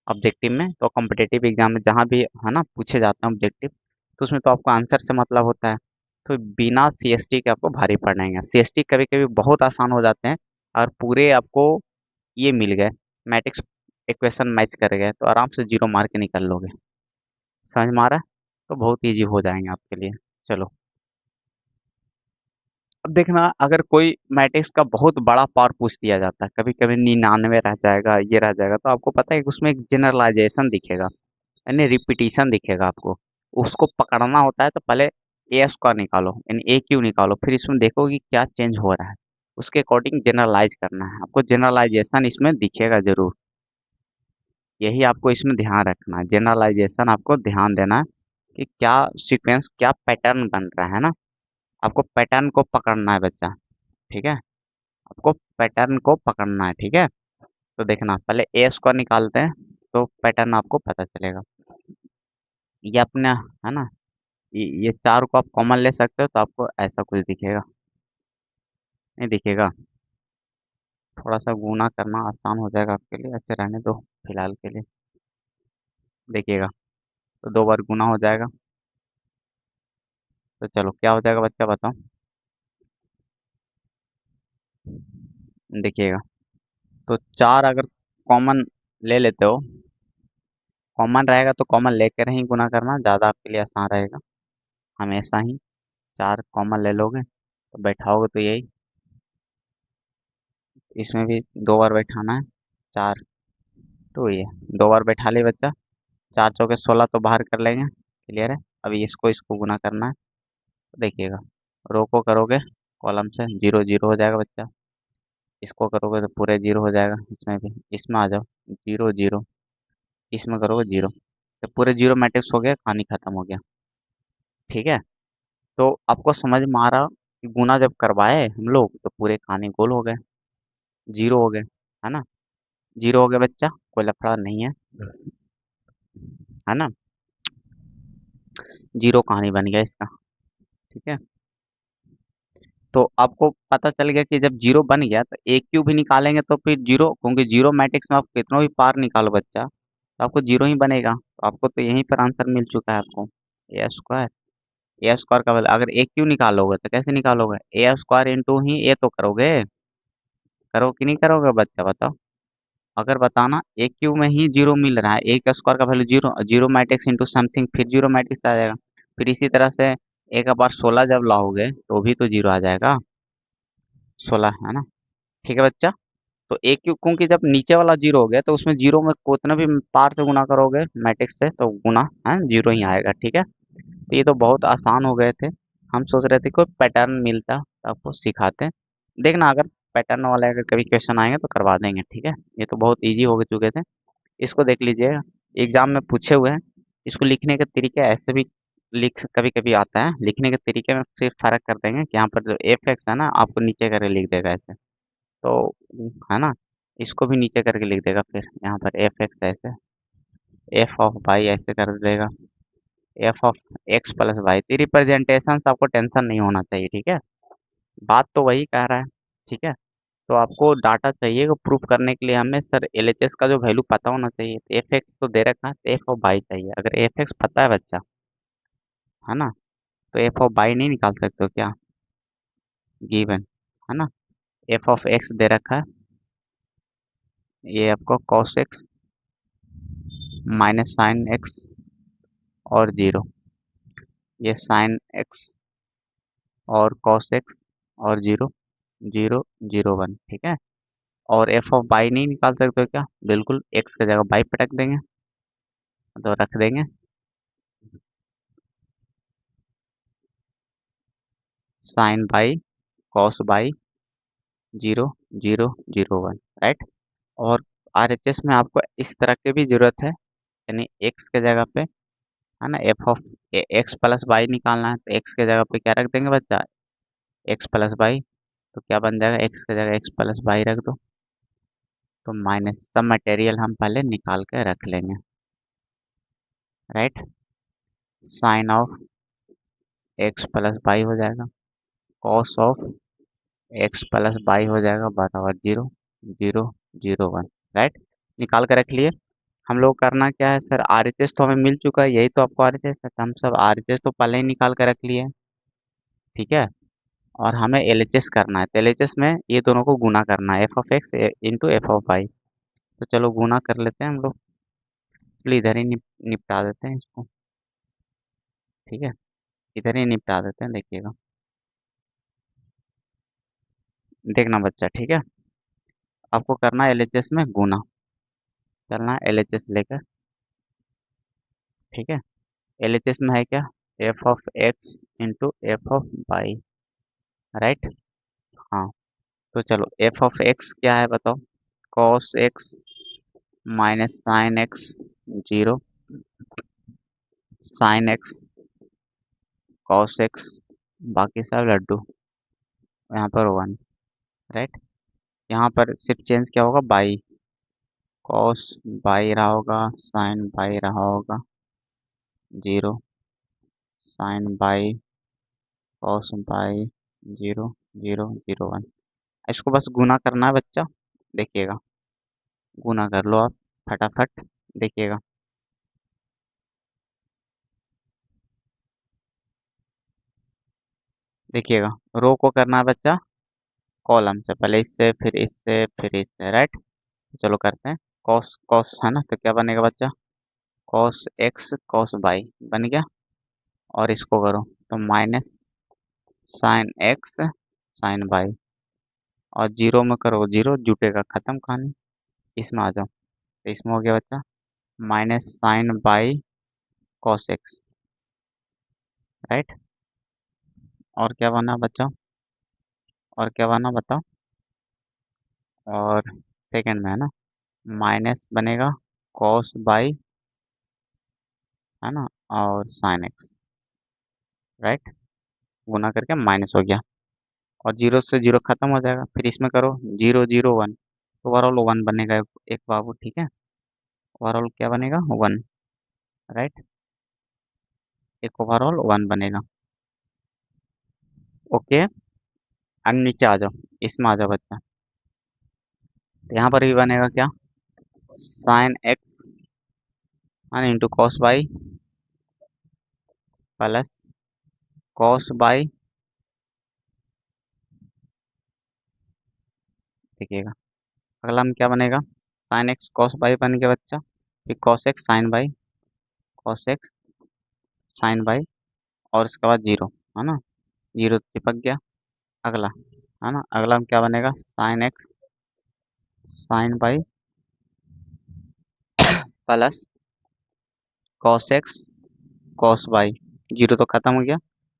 ऑब्जेक्टिव में तो कॉम्पिटिटिव एग्जाम में जहाँ भी है ना पूछे जाते हैं ऑब्जेक्टिव, तो उसमें तो आपको आंसर से मतलब होता है, तो बिना सीएसटी के आपको भारी पड़ेंगे। सीएसटी कभी कभी बहुत आसान हो जाते हैं, और पूरे आपको ये मिल गए, मैट्रिक्स इक्वेशन मैच कर गए, तो आराम से जीरो मार के निकल लोगे। समझ में आ रहा है? तो बहुत इजी हो जाएंगे आपके लिए। चलो, अब देखना, अगर कोई मैट्रिक्स का बहुत बड़ा पावर पूछ दिया जाता है, कभी कभी 99 रह जाएगा, ये रह जाएगा, तो आपको पता है कि उसमें एक जनरलाइजेशन दिखेगा, यानी रिपीटिशन दिखेगा आपको। उसको पकड़ना होता है, तो पहले ए स्क्वायर निकालो, यानी ए क्यू निकालो, फिर इसमें देखो कि क्या चेंज हो रहा है, उसके अकॉर्डिंग जनरलाइज करना है आपको। जनरलाइजेशन इसमें दिखेगा जरूर, यही आपको इसमें ध्यान रखना है। जनरलाइजेशन आपको ध्यान देना है कि क्या सीक्वेंस, क्या पैटर्न बन रहा है ना। आपको पैटर्न को पकड़ना है बच्चा, ठीक है? आपको पैटर्न को पकड़ना है, ठीक है? तो देखना, पहले ए स्क्वायर निकालते हैं, तो पैटर्न आपको पता चलेगा। ये अपने, है ना, ये चार को आप कॉमन ले सकते हो, तो आपको ऐसा कुछ दिखेगा, नहीं दिखेगा? थोड़ा सा गुना करना आसान हो जाएगा आपके लिए। अच्छा, रहने दो फिलहाल के लिए। देखिएगा, तो दो बार गुना हो जाएगा। तो चलो, क्या हो जाएगा बच्चा, बताओ। देखिएगा, तो चार अगर कॉमन ले लेते हो, कॉमन रहेगा तो कॉमन लेकर ही गुना करना ज़्यादा आपके लिए आसान रहेगा। हमेशा ही चार कॉमन ले लोगे, तो बैठाओगे तो यही, इसमें भी दो बार बैठाना है। चार, तो ये दो बार बैठा ले बच्चा। चार चौके 16 तो बाहर कर लेंगे, क्लियर है? अभी इसको इसको गुना करना है, तो देखिएगा, रो को करोगे कॉलम से, जीरो जीरो हो जाएगा बच्चा। इसको करोगे तो पूरे जीरो हो जाएगा, इसमें भी, इसमें आ जाओ, जीरो जीरो, इसमें करोगे जीरो, तो पूरे जीरो मैट्रिक्स हो गया, कहानी खत्म हो गया। ठीक है? तो आपको समझ में आ रहा कि गुना जब करवाए हम लोग, तो पूरे कहानी गोल हो गए, जीरो हो गए, है ना? जीरो हो गए बच्चा, कोई लफड़ा नहीं है, है ना? जीरो कहानी बन गया इसका, ठीक है? तो आपको पता चल गया कि जब जीरो बन गया, तो ए क्यू भी निकालेंगे तो फिर जीरो, क्योंकि जीरो मैट्रिक्स में आप कितना भी पार निकालो बच्चा, तो आपको जीरो ही बनेगा। तो आपको तो यहीं पर आंसर मिल चुका है आपको, ए स्क्वायर। ए स्क्वायर का अगर ए क्यू निकालोगे तो कैसे निकालोगे? ए स्क्वायर इंटू ही ए तो करोगे, करो कि नहीं करोगे बच्चा, बताओ। अगर बताना, ए क्यू में ही जीरो मिल रहा है, ए का स्क्वायर का value zero, zero matrix into something, फिर जीरो मैट्रिक्स आ जाएगा। फिर इसी तरह से ए का पावर 16 जब लाओगे, तो भी तो जीरो आ जाएगा, 16, है ना? ठीक है बच्चा? तो ए क्यू, क्योंकि जब नीचे वाला जीरो हो गया, तो उसमें जीरो में कितना भी पार से गुना करोगे मैट्रिक्स से, तो गुना है जीरो ही आएगा, ठीक है? तो ये तो बहुत आसान हो गए थे। हम सोच रहे थे कोई पैटर्न मिलता तो आपको सिखाते। देखना, अगर पैटर्न वाले अगर कभी क्वेश्चन आएंगे तो करवा देंगे, ठीक है? ये तो बहुत इजी हो चुके थे। इसको देख लीजिएगा, एग्जाम में पूछे हुए हैं। इसको लिखने के तरीके ऐसे भी लिख, कभी कभी आता है लिखने के तरीके में, सिर्फ फर्क कर देंगे कि यहाँ पर जो एफ एक्स है ना, आपको नीचे करके लिख देगा ऐसे, तो है ना, इसको भी नीचे करके लिख देगा, फिर यहाँ पर एफ एक्स ऐसे, एफ ऑफ वाई ऐसे कर देगा, F of X plus Y. तो रिप्रेजेंटेशन से आपको टेंशन नहीं होना चाहिए, ठीक है? बात तो वही कह रहा है, ठीक है? तो आपको डाटा चाहिए को प्रूफ करने के लिए, हमें सर एलएचएस का जो वैल्यू पता होना चाहिए। तो एफ एक्स तो दे रखा है, तो एफ ऑफ वाई चाहिए। अगर एफ एक्स पता है बच्चा, है ना, तो एफ ऑफ वाई नहीं निकाल सकते हो क्या, गिवन, है ना? एफ ऑफ एक्स दे रखा है, ये आपको cos x minus sine x और जीरो, ये साइन एक्स और कॉस एक्स और जीरो, जीरो जीरो वन, ठीक है? और एफ ऑफ बाई नहीं निकाल सकते हो क्या? बिल्कुल, एक्स की जगह बाई पटक देंगे, तो रख देंगे sine Y cos Y, zero zero zero one, right? और आरएचएस में आपको इस तरह की भी जरूरत है, यानी एक्स के जगह पे, है ना, F of X plus by निकालना है, तो एक्स के जगह पे क्या रख देंगे बच्चा, एक्स प्लस बाई। तो क्या बन जाएगा, एक्स के जगह एक्स प्लस बाई रख दो, तो माइनस सब मटेरियल हम पहले निकाल के रख लेंगे, right? Sine of X plus Y हो जाएगा, cos of X plus Y हो जाएगा बराबर zero, zero zero one, right? निकाल के रख लिए। हम लोग करना क्या है सर, आरएचएस तो हमें मिल चुका है, यही तो आपको आरएचएस है, तो हम सब आरएचएस तो पहले ही निकाल के रख लिए, ठीक है। और हमें एलएचएस करना है, तो एलएचएस में ये दोनों को गुना करना है, F of X into F of Y. तो चलो गुना कर लेते हैं हम लोग। चलो इधर ही निपटा देते हैं इसको। ठीक है, इधर ही निपटा देते हैं, देखिएगा। देखना बच्चा, ठीक है, आपको करना है एलएचएस में गुना। चलना है एलएचएस लेकर। ठीक है, एलएचएस में है क्या, F of X into F of Y, right. हाँ, तो चलो एफ ऑफ एक्स क्या है बताओ, cos x minus sine X, zero, sine X cos X, बाकी सब लड्डू, यहाँ पर वन, राइट। यहाँ पर सिर्फ चेंज क्या होगा, बाई, कॉस बाई रहा होगा, साइन बाई रहा होगा, zero, sine Y cos Y, zero, zero, zero, one. इसको बस गुना करना है बच्चा, देखिएगा, गुना कर लो आप फटाफट, देखिएगा। देखिएगा, रो को करना है बच्चा कॉलम से, पहले इससे फिर इससे फिर इससे, राइट। चलो करते हैं, कॉस कॉस है ना, तो क्या बनेगा बच्चा, कॉस एक्स कॉस बाई बन गया। और इसको करो तो minus sine X sine Y, और जीरो में करो जीरो, जुटेगा, खत्म कहानी। इसमें आ जाओ, तो इसमें हो गया बच्चा minus sine Y cos X, right. और क्या बना बच्चा, और क्या बना बताओ, और सेकंड में है ना, माइनस बनेगा कॉस बाई, है ना, और साइन एक्स, राइट। गुना करके माइनस हो गया, और जीरो से जीरो खत्म हो जाएगा, फिर इसमें करो जीरो जीरो वन, तो ओवरऑल वन बनेगा, एक बाबू, ठीक है, ओवरऑल क्या बनेगा, वन, राइट, एक ओवरऑल वन बनेगा। ओके, अब नीचे आ जाओ, इसमें आ जाओ बच्चा, तो यहाँ पर भी बनेगा क्या, sine x into cos by plus cos by, देखिएगा, अगला में क्या बनेगा, साइन एक्स कॉस बाई बन गया बच्चा, फिर cos X sine Y, cos X sine Y, और इसके बाद जीरो, है ना, जीरो चिपक गया। अगला, है ना, अगला में क्या बनेगा, sine X sine Y plus cos X cos Y, zero तो खत्म हो गया,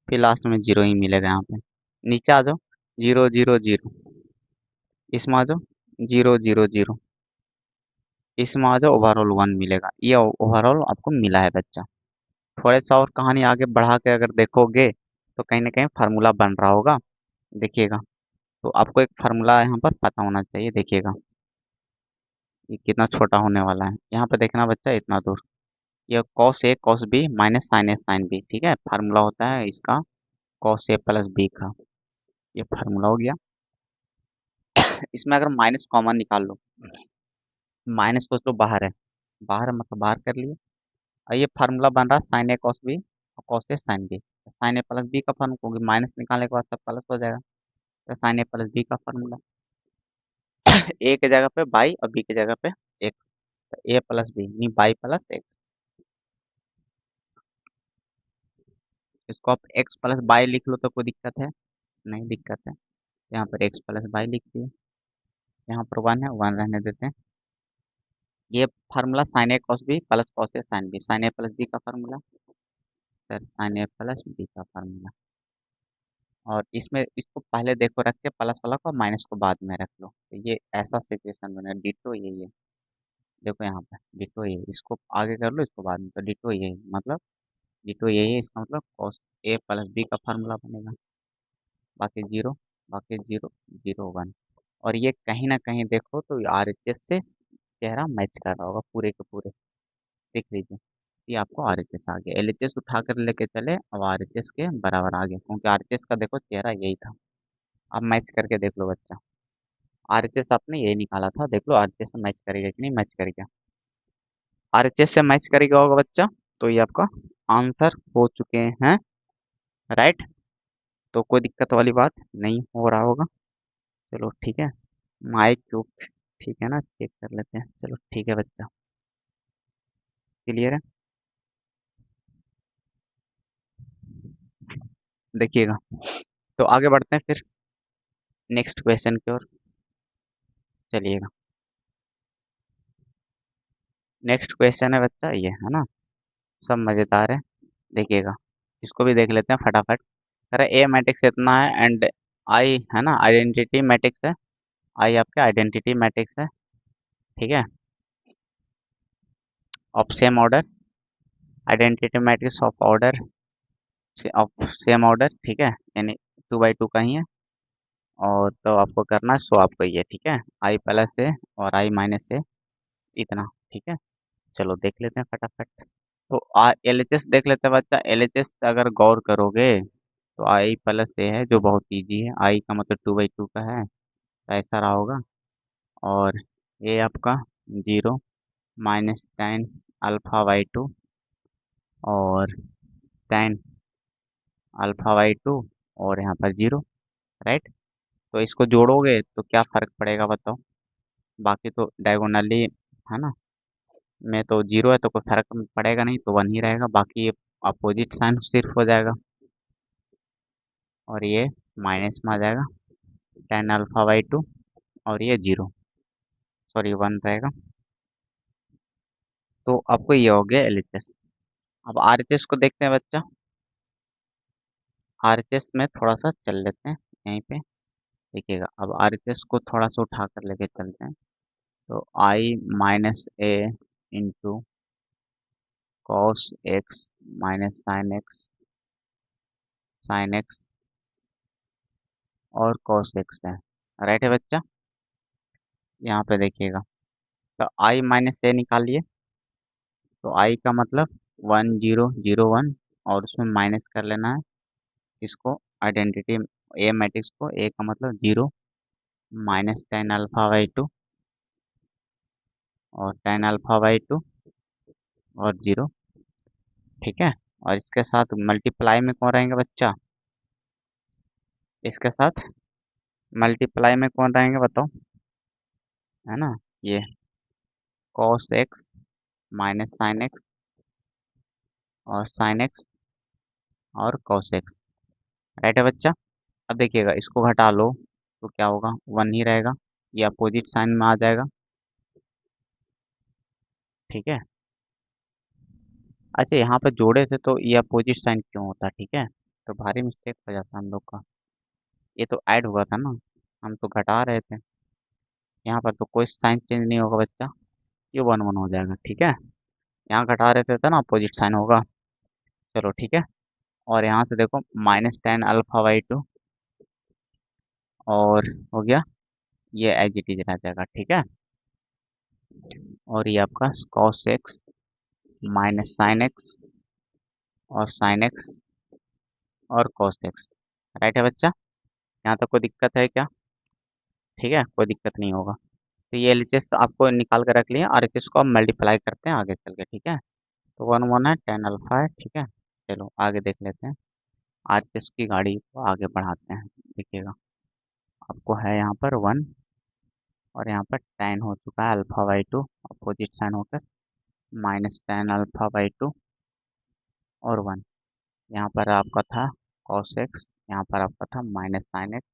फिर लास्ट में जीरो ही मिलेगा यहाँ पे। नीचे आ जाओ, जीरो जीरो जीरो, इसमें आ जाओ जीरो जीरो जीरो, इसमें आ जाओ, ओवरऑल वन मिलेगा, ये ओवरऑल आपको मिला है बच्चा। थोड़ा सा और कहानी आगे बढ़ा के अगर देखोगे तो कहीं ना कहीं फार्मूला बन रहा होगा, देखिएगा। तो आपको एक फार्मूला यहाँ पर पता होना चाहिए, देखिएगा ये कितना छोटा होने वाला है, यहाँ पे देखना बच्चा इतना दूर, ये cos A cos B minus sign A sine B, ठीक है, फार्मूला होता है इसका कॉस ए प्लस बी का, ये फार्मूला हो गया। इसमें अगर माइनस कॉमन निकाल लो, माइनस सोच लो बाहर है, बाहर है मतलब बाहर कर लिए, और ये फार्मूला बन रहा है साइन ए कॉस बी और cos A sine B, sign A plus B का फार्मूला, क्योंकि माइनस निकालने के बाद सब प्लस हो जाएगा, तो साइन ए प्लस बी का फार्मूला, ए की जगह पे बाई और बी की जगह पे एक्स, तो ए प्लस बी नहीं बाई प्लस एक्स, इसको आप एक्स प्लस बाई लिख लो तो कोई दिक्कत है, नहीं दिक्कत है, यहाँ पर एक्स प्लस बाई लिख दिए, यहाँ पर वन है, वन रहने देते हैं। ये formula sign A cos B plus cos A sine B, sign A plus B का फार्मूला, सर साइन ए प्लस बी का फार्मूला, और इसमें इसको पहले देखो रख के प्लस वाला को, माइनस को बाद में रख लो, तो ये ऐसा सिचुएशन बने, डिटो ये देखो यहाँ पे, डिटो ये, इसको आगे कर लो इसको बाद में, तो डिटो ये मतलब, डिटो ये इसका मतलब कॉस ए प्लस बी का फार्मूला बनेगा, बाकी जीरो, बाकी जीरो, जीरो वन, और ये कहीं ना कहीं देखो तो आर एच एस से चेहरा मैच कर रहा होगा पूरे के पूरे, देख लीजिए, ये आपको आर एच एस आ गया, एल एच एस उठा कर लेके चले, अब आर एच एस के बराबर आ गया, क्योंकि आर एच एस का देखो चेहरा यही था। अब मैच करके देख लो बच्चा, आर एच एस आपने यही निकाला था, देख लो आर एच एस से मैच करेगा कि नहीं मैच करेगा, आर एच एस से मैच करेगा होगा बच्चा, तो ये आपका आंसर हो चुके हैं, राइट। तो कोई दिक्कत वाली बात नहीं हो रहा होगा। चलो ठीक है। माइक क्यों, ठीक है ना, चेक कर लेते हैं। चलो ठीक है बच्चा, क्लियर है। देखिएगा, तो आगे बढ़ते हैं फिर नेक्स्ट क्वेश्चन की ओर। चलिएगा, नेक्स्ट क्वेश्चन है बच्चा ये, है ना, सब मज़ेदार है। देखिएगा, इसको भी देख लेते हैं फटाफट। अरे ए मैट्रिक्स इतना है एंड आई, है ना, आइडेंटिटी मैट्रिक्स है। आई आपके आइडेंटिटी मैट्रिक्स है, ठीक है, of same order, identity matrix of order, of same order, ठीक है, यानी 2 बाई 2 का ही है। और तो आपको करना है सो आपको ये, ठीक है, आई प्लस ए और आई माइनस ए, इतना, ठीक है। चलो देख लेते हैं फटाफट। तो एल एच एस देख लेते हैं बच्चा। एल एच एस अगर गौर करोगे तो आई प्लस ए है, जो बहुत इजी है। आई का मतलब 2 बाई 2 का है, तो ऐसा रहा होगा। और ए आपका 0 - tan अल्फ़ा/2 और tan अल्फ़ा/2 और यहाँ पर 0, राइट। तो इसको जोड़ोगे तो क्या फ़र्क पड़ेगा बताओ। बाकी तो डायगोनली, है ना, में तो 0 है तो कोई फ़र्क पड़ेगा नहीं, तो 1 ही रहेगा। बाकी अपोजिट साइन सिर्फ हो जाएगा और ये माइनस में आ जाएगा tan अल्फ़ा/2 और ये 0, सॉरी 1 रहेगा। तो आपको ये हो गया एलएचएस। अब आरएचएस को देखते हैं बच्चा। आरएचएस में थोड़ा सा चल लेते हैं यहीं पे। देखिएगा, अब आरएचएस को थोड़ा सा उठा कर लेके चलते हैं। तो I minus A into cos x minus sine x और कॉस एक्स है, राइट है बच्चा। यहाँ पे देखिएगा, तो आई माइनस ए निकालिए। तो आई का मतलब 1 0 0 1, और उसमें माइनस कर लेना है इसको, आइडेंटिटी ए मैट्रिक्स को। ए का मतलब 0 -tan अल्फ़ा/2 और tan अल्फ़ा/2 और 0, ठीक है। और इसके साथ मल्टीप्लाई में कौन रहेंगे बच्चा, इसके साथ मल्टीप्लाई में कौन रहेंगे बताओ, है ना, ये cos x minus sine x और साइन एक्स और cos x, राइट है बच्चा। अब देखिएगा, इसको घटा लो तो क्या होगा, 1 ही रहेगा, ये अपोजिट साइन में आ जाएगा, ठीक है। अच्छा, यहाँ पे जोड़े थे तो ये अपोजिट साइन क्यों होता, ठीक है, तो भारी मिस्टेक हो जाता हम लोग का। ये तो ऐड हुआ था ना, हम तो घटा रहे थे। यहाँ पर तो कोई साइन चेंज नहीं होगा बच्चा, ये 1 1 हो जाएगा, ठीक है। यहाँ घटा रहे थे तो ना अपोजिट साइन होगा। चलो ठीक है। और यहाँ से देखो -tan अल्फ़ा/2 और हो गया, ये एज इट इज रह जाएगा, ठीक है। और ये आपका cos x minus sine x और साइन एक्स और cos x, राइट है बच्चा। यहाँ तक कोई दिक्कत है क्या, ठीक है, कोई दिक्कत नहीं होगा। तो ये एलएचएस आपको निकाल कर रख लिया, आरएचएस को अब मल्टीप्लाई करते हैं आगे चल के, ठीक है। तो 1 1 है, tan अल्फा है, ठीक है। चलो आगे देख लेते हैं, आरएचएस की गाड़ी को आगे बढ़ाते हैं। देखिएगा, आपको है यहाँ पर 1 और यहाँ पर tan हो चुका है अल्फ़ा/2, अपोजिट साइन होकर -tan अल्फ़ा/2 और 1। यहाँ पर आपका था cos x, यहाँ पर आपका था माइनस साइन एक्स,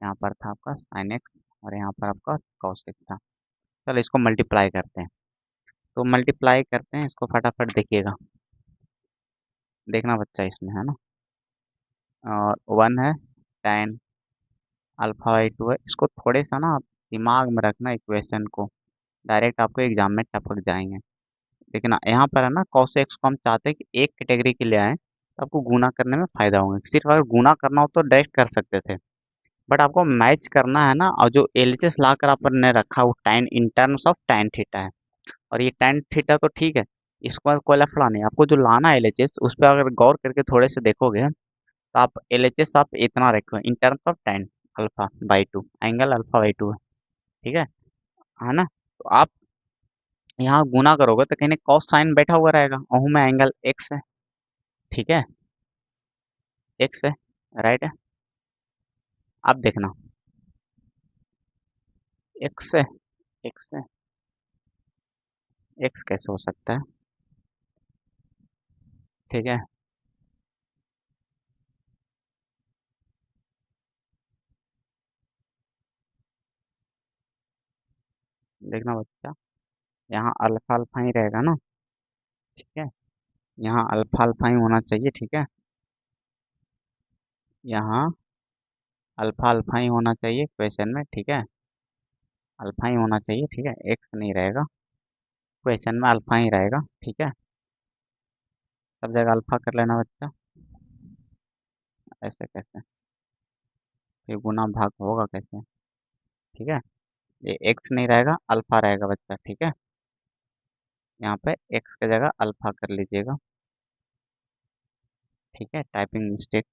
यहाँ पर था आपका साइन एक्स और यहाँ पर आपका cos x था। चलो इसको मल्टीप्लाई करते हैं। तो मल्टीप्लाई करते हैं इसको फटाफट। देखिएगा, देखना बच्चा इसमें, है ना, और 1 है, tan अल्फ़ा/2 है। इसको थोड़े सा ना आप दिमाग में रखना इक्वेशन को, डायरेक्ट आपको एग्जाम में टपक जाएंगे। लेकिन यहाँ पर है ना, cos x को हम चाहते हैं कि एक कैटेगरी के लिए आए, तो आपको गुना करने में फ़ायदा होगा। सिर्फ अगर गुना करना हो तो डायरेक्ट कर सकते थे, बट आपको मैच करना है ना। और जो एलएचएस ला कर आपने रखा वो टाइन इन टर्म्स ऑफ tan थीटा है, और ये tan थीटा तो ठीक है, इसको कोई लफड़ा नहीं। आपको जो लाना है एलएचएस, उस पर अगर गौर करके थोड़े से देखोगे तो आप एलएचएस आप इतना रखो इन टर्म्स ऑफ tan अल्फ़ा/2, एंगल अल्फ़ा/2 है, ठीक है ना। तो आप यहाँ गुना करोगे तो कहीं ना कॉस साइन बैठा हुआ रहेगा, और में एंगल एक्स है, ठीक है, एक्स है। राइट है। अब देखना, एक्स से एक्स से एक्स कैसे हो सकता है? ठीक है, देखना बच्चा, यहाँ अल्फा अल्फा ही रहेगा ना। ठीक है, यहाँ अल्फा अल्फा ही होना चाहिए। ठीक है, यहाँ अल्फा अल्फा ही होना चाहिए क्वेश्चन में। ठीक है, अल्फा ही होना चाहिए। ठीक है, एक्स नहीं रहेगा क्वेश्चन में, अल्फा ही रहेगा। ठीक है, सब जगह अल्फा कर लेना बच्चा। ऐसे कैसे? फिर गुना भाग होगा कैसे? ठीक है, ये एक्स नहीं रहेगा, अल्फा रहेगा बच्चा। ठीक है, यहाँ पे एक्स की जगह अल्फा कर लीजिएगा। ठीक है, टाइपिंग मिस्टेक,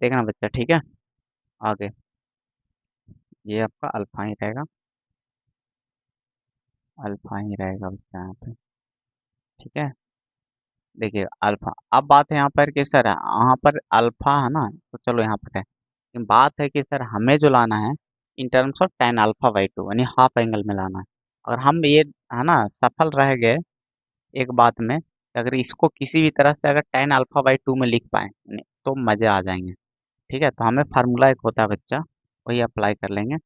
देखना बच्चा। ठीक है, आगे ये आपका अल्फा ही रहेगा, अल्फा ही रहेगा बच्चा यहाँ पे। ठीक है, देखिए अल्फा। अब बात है यहाँ पर कि सर यहाँ पर अल्फा है ना, तो चलो यहाँ पर है, लेकिन बात है कि सर हमें जो लाना है इन terms of tan alpha by two, यानी हाफ एंगल में लाना है। अगर हम ये है ना सफल रह गए एक बात में कि अगर इसको किसी भी तरह से अगर टेन अल्फा बाई टू में लिख पाए तो मजे आ जाएंगे। ठीक है, तो हमें फार्मूला एक होता है बच्चा, वही अप्लाई कर लेंगे।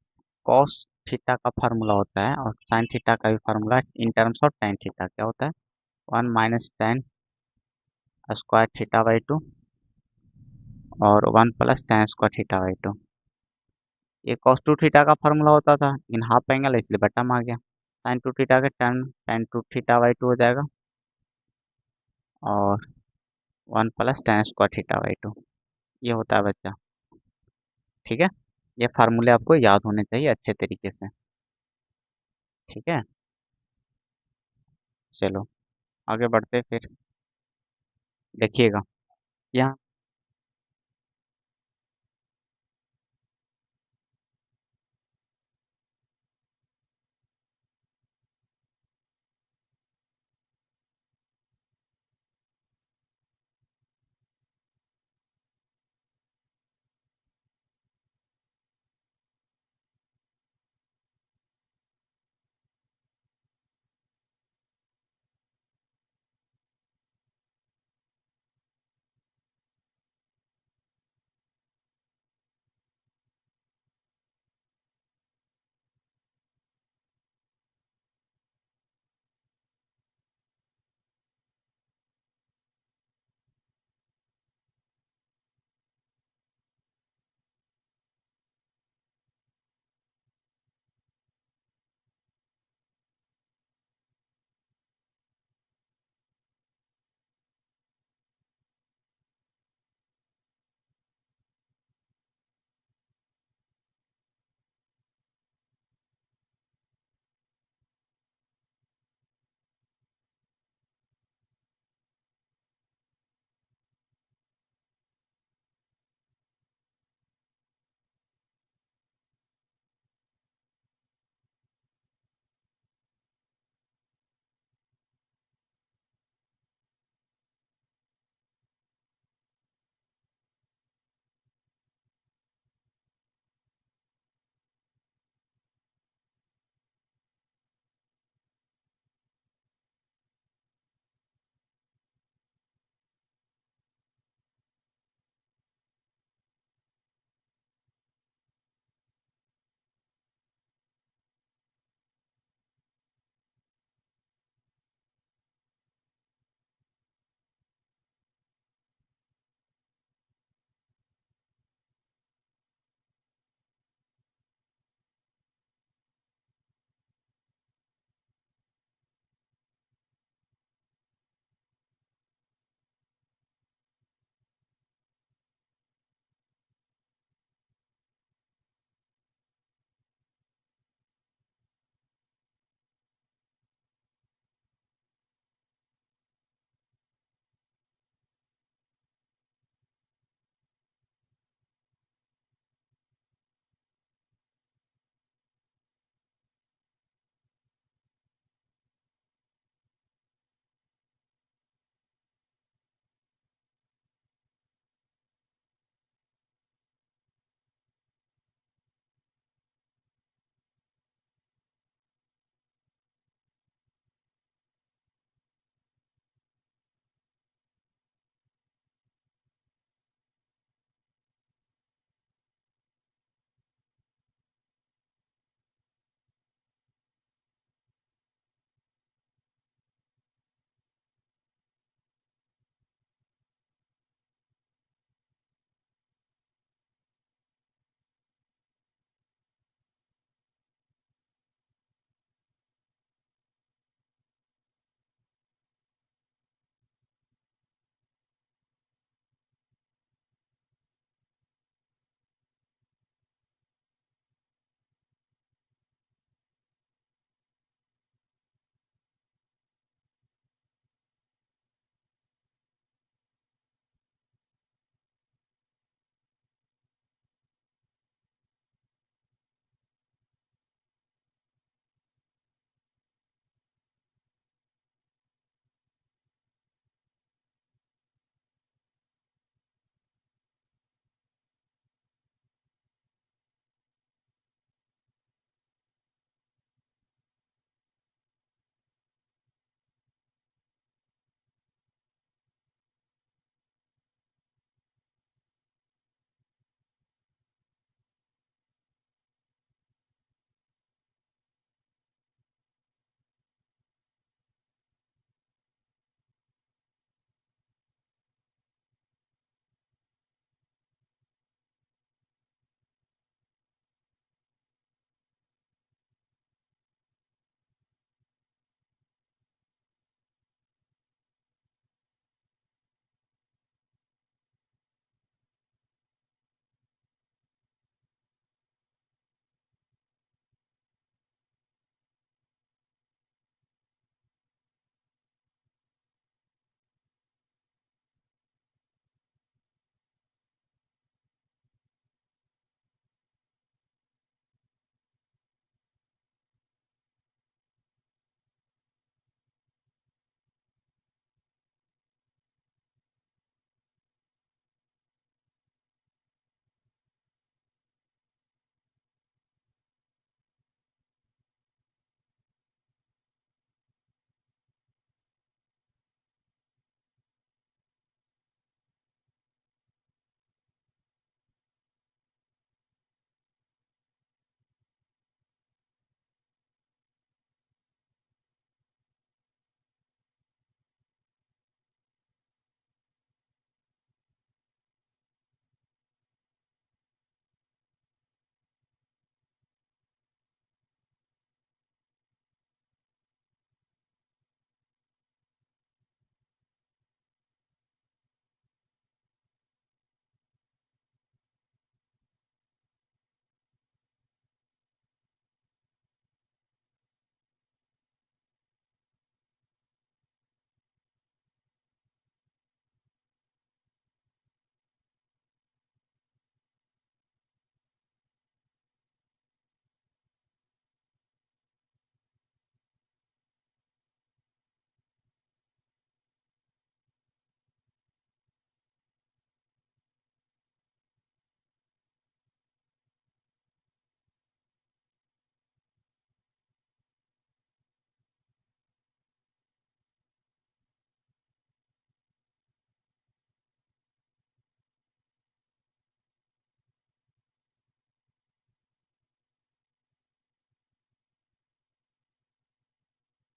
कॉस थीटा का फार्मूला होता है और साइन थीटा का भी formula in terms of tan theta क्या होता है, one minus tan square theta by two और one plus tan square theta by two. ये कॉस टू थीटा का फार्मूला होता था, इन हाफ एंगल है इसलिए बटा में आ गया। साइन टू थीटा का tan tan two theta by two हो जाएगा और one plus tan square theta by two, ये होता है बच्चा। ठीक है, ये फार्मूले आपको याद होने चाहिए अच्छे तरीके से। ठीक है, चलो आगे बढ़ते फिर। देखिएगा यहाँ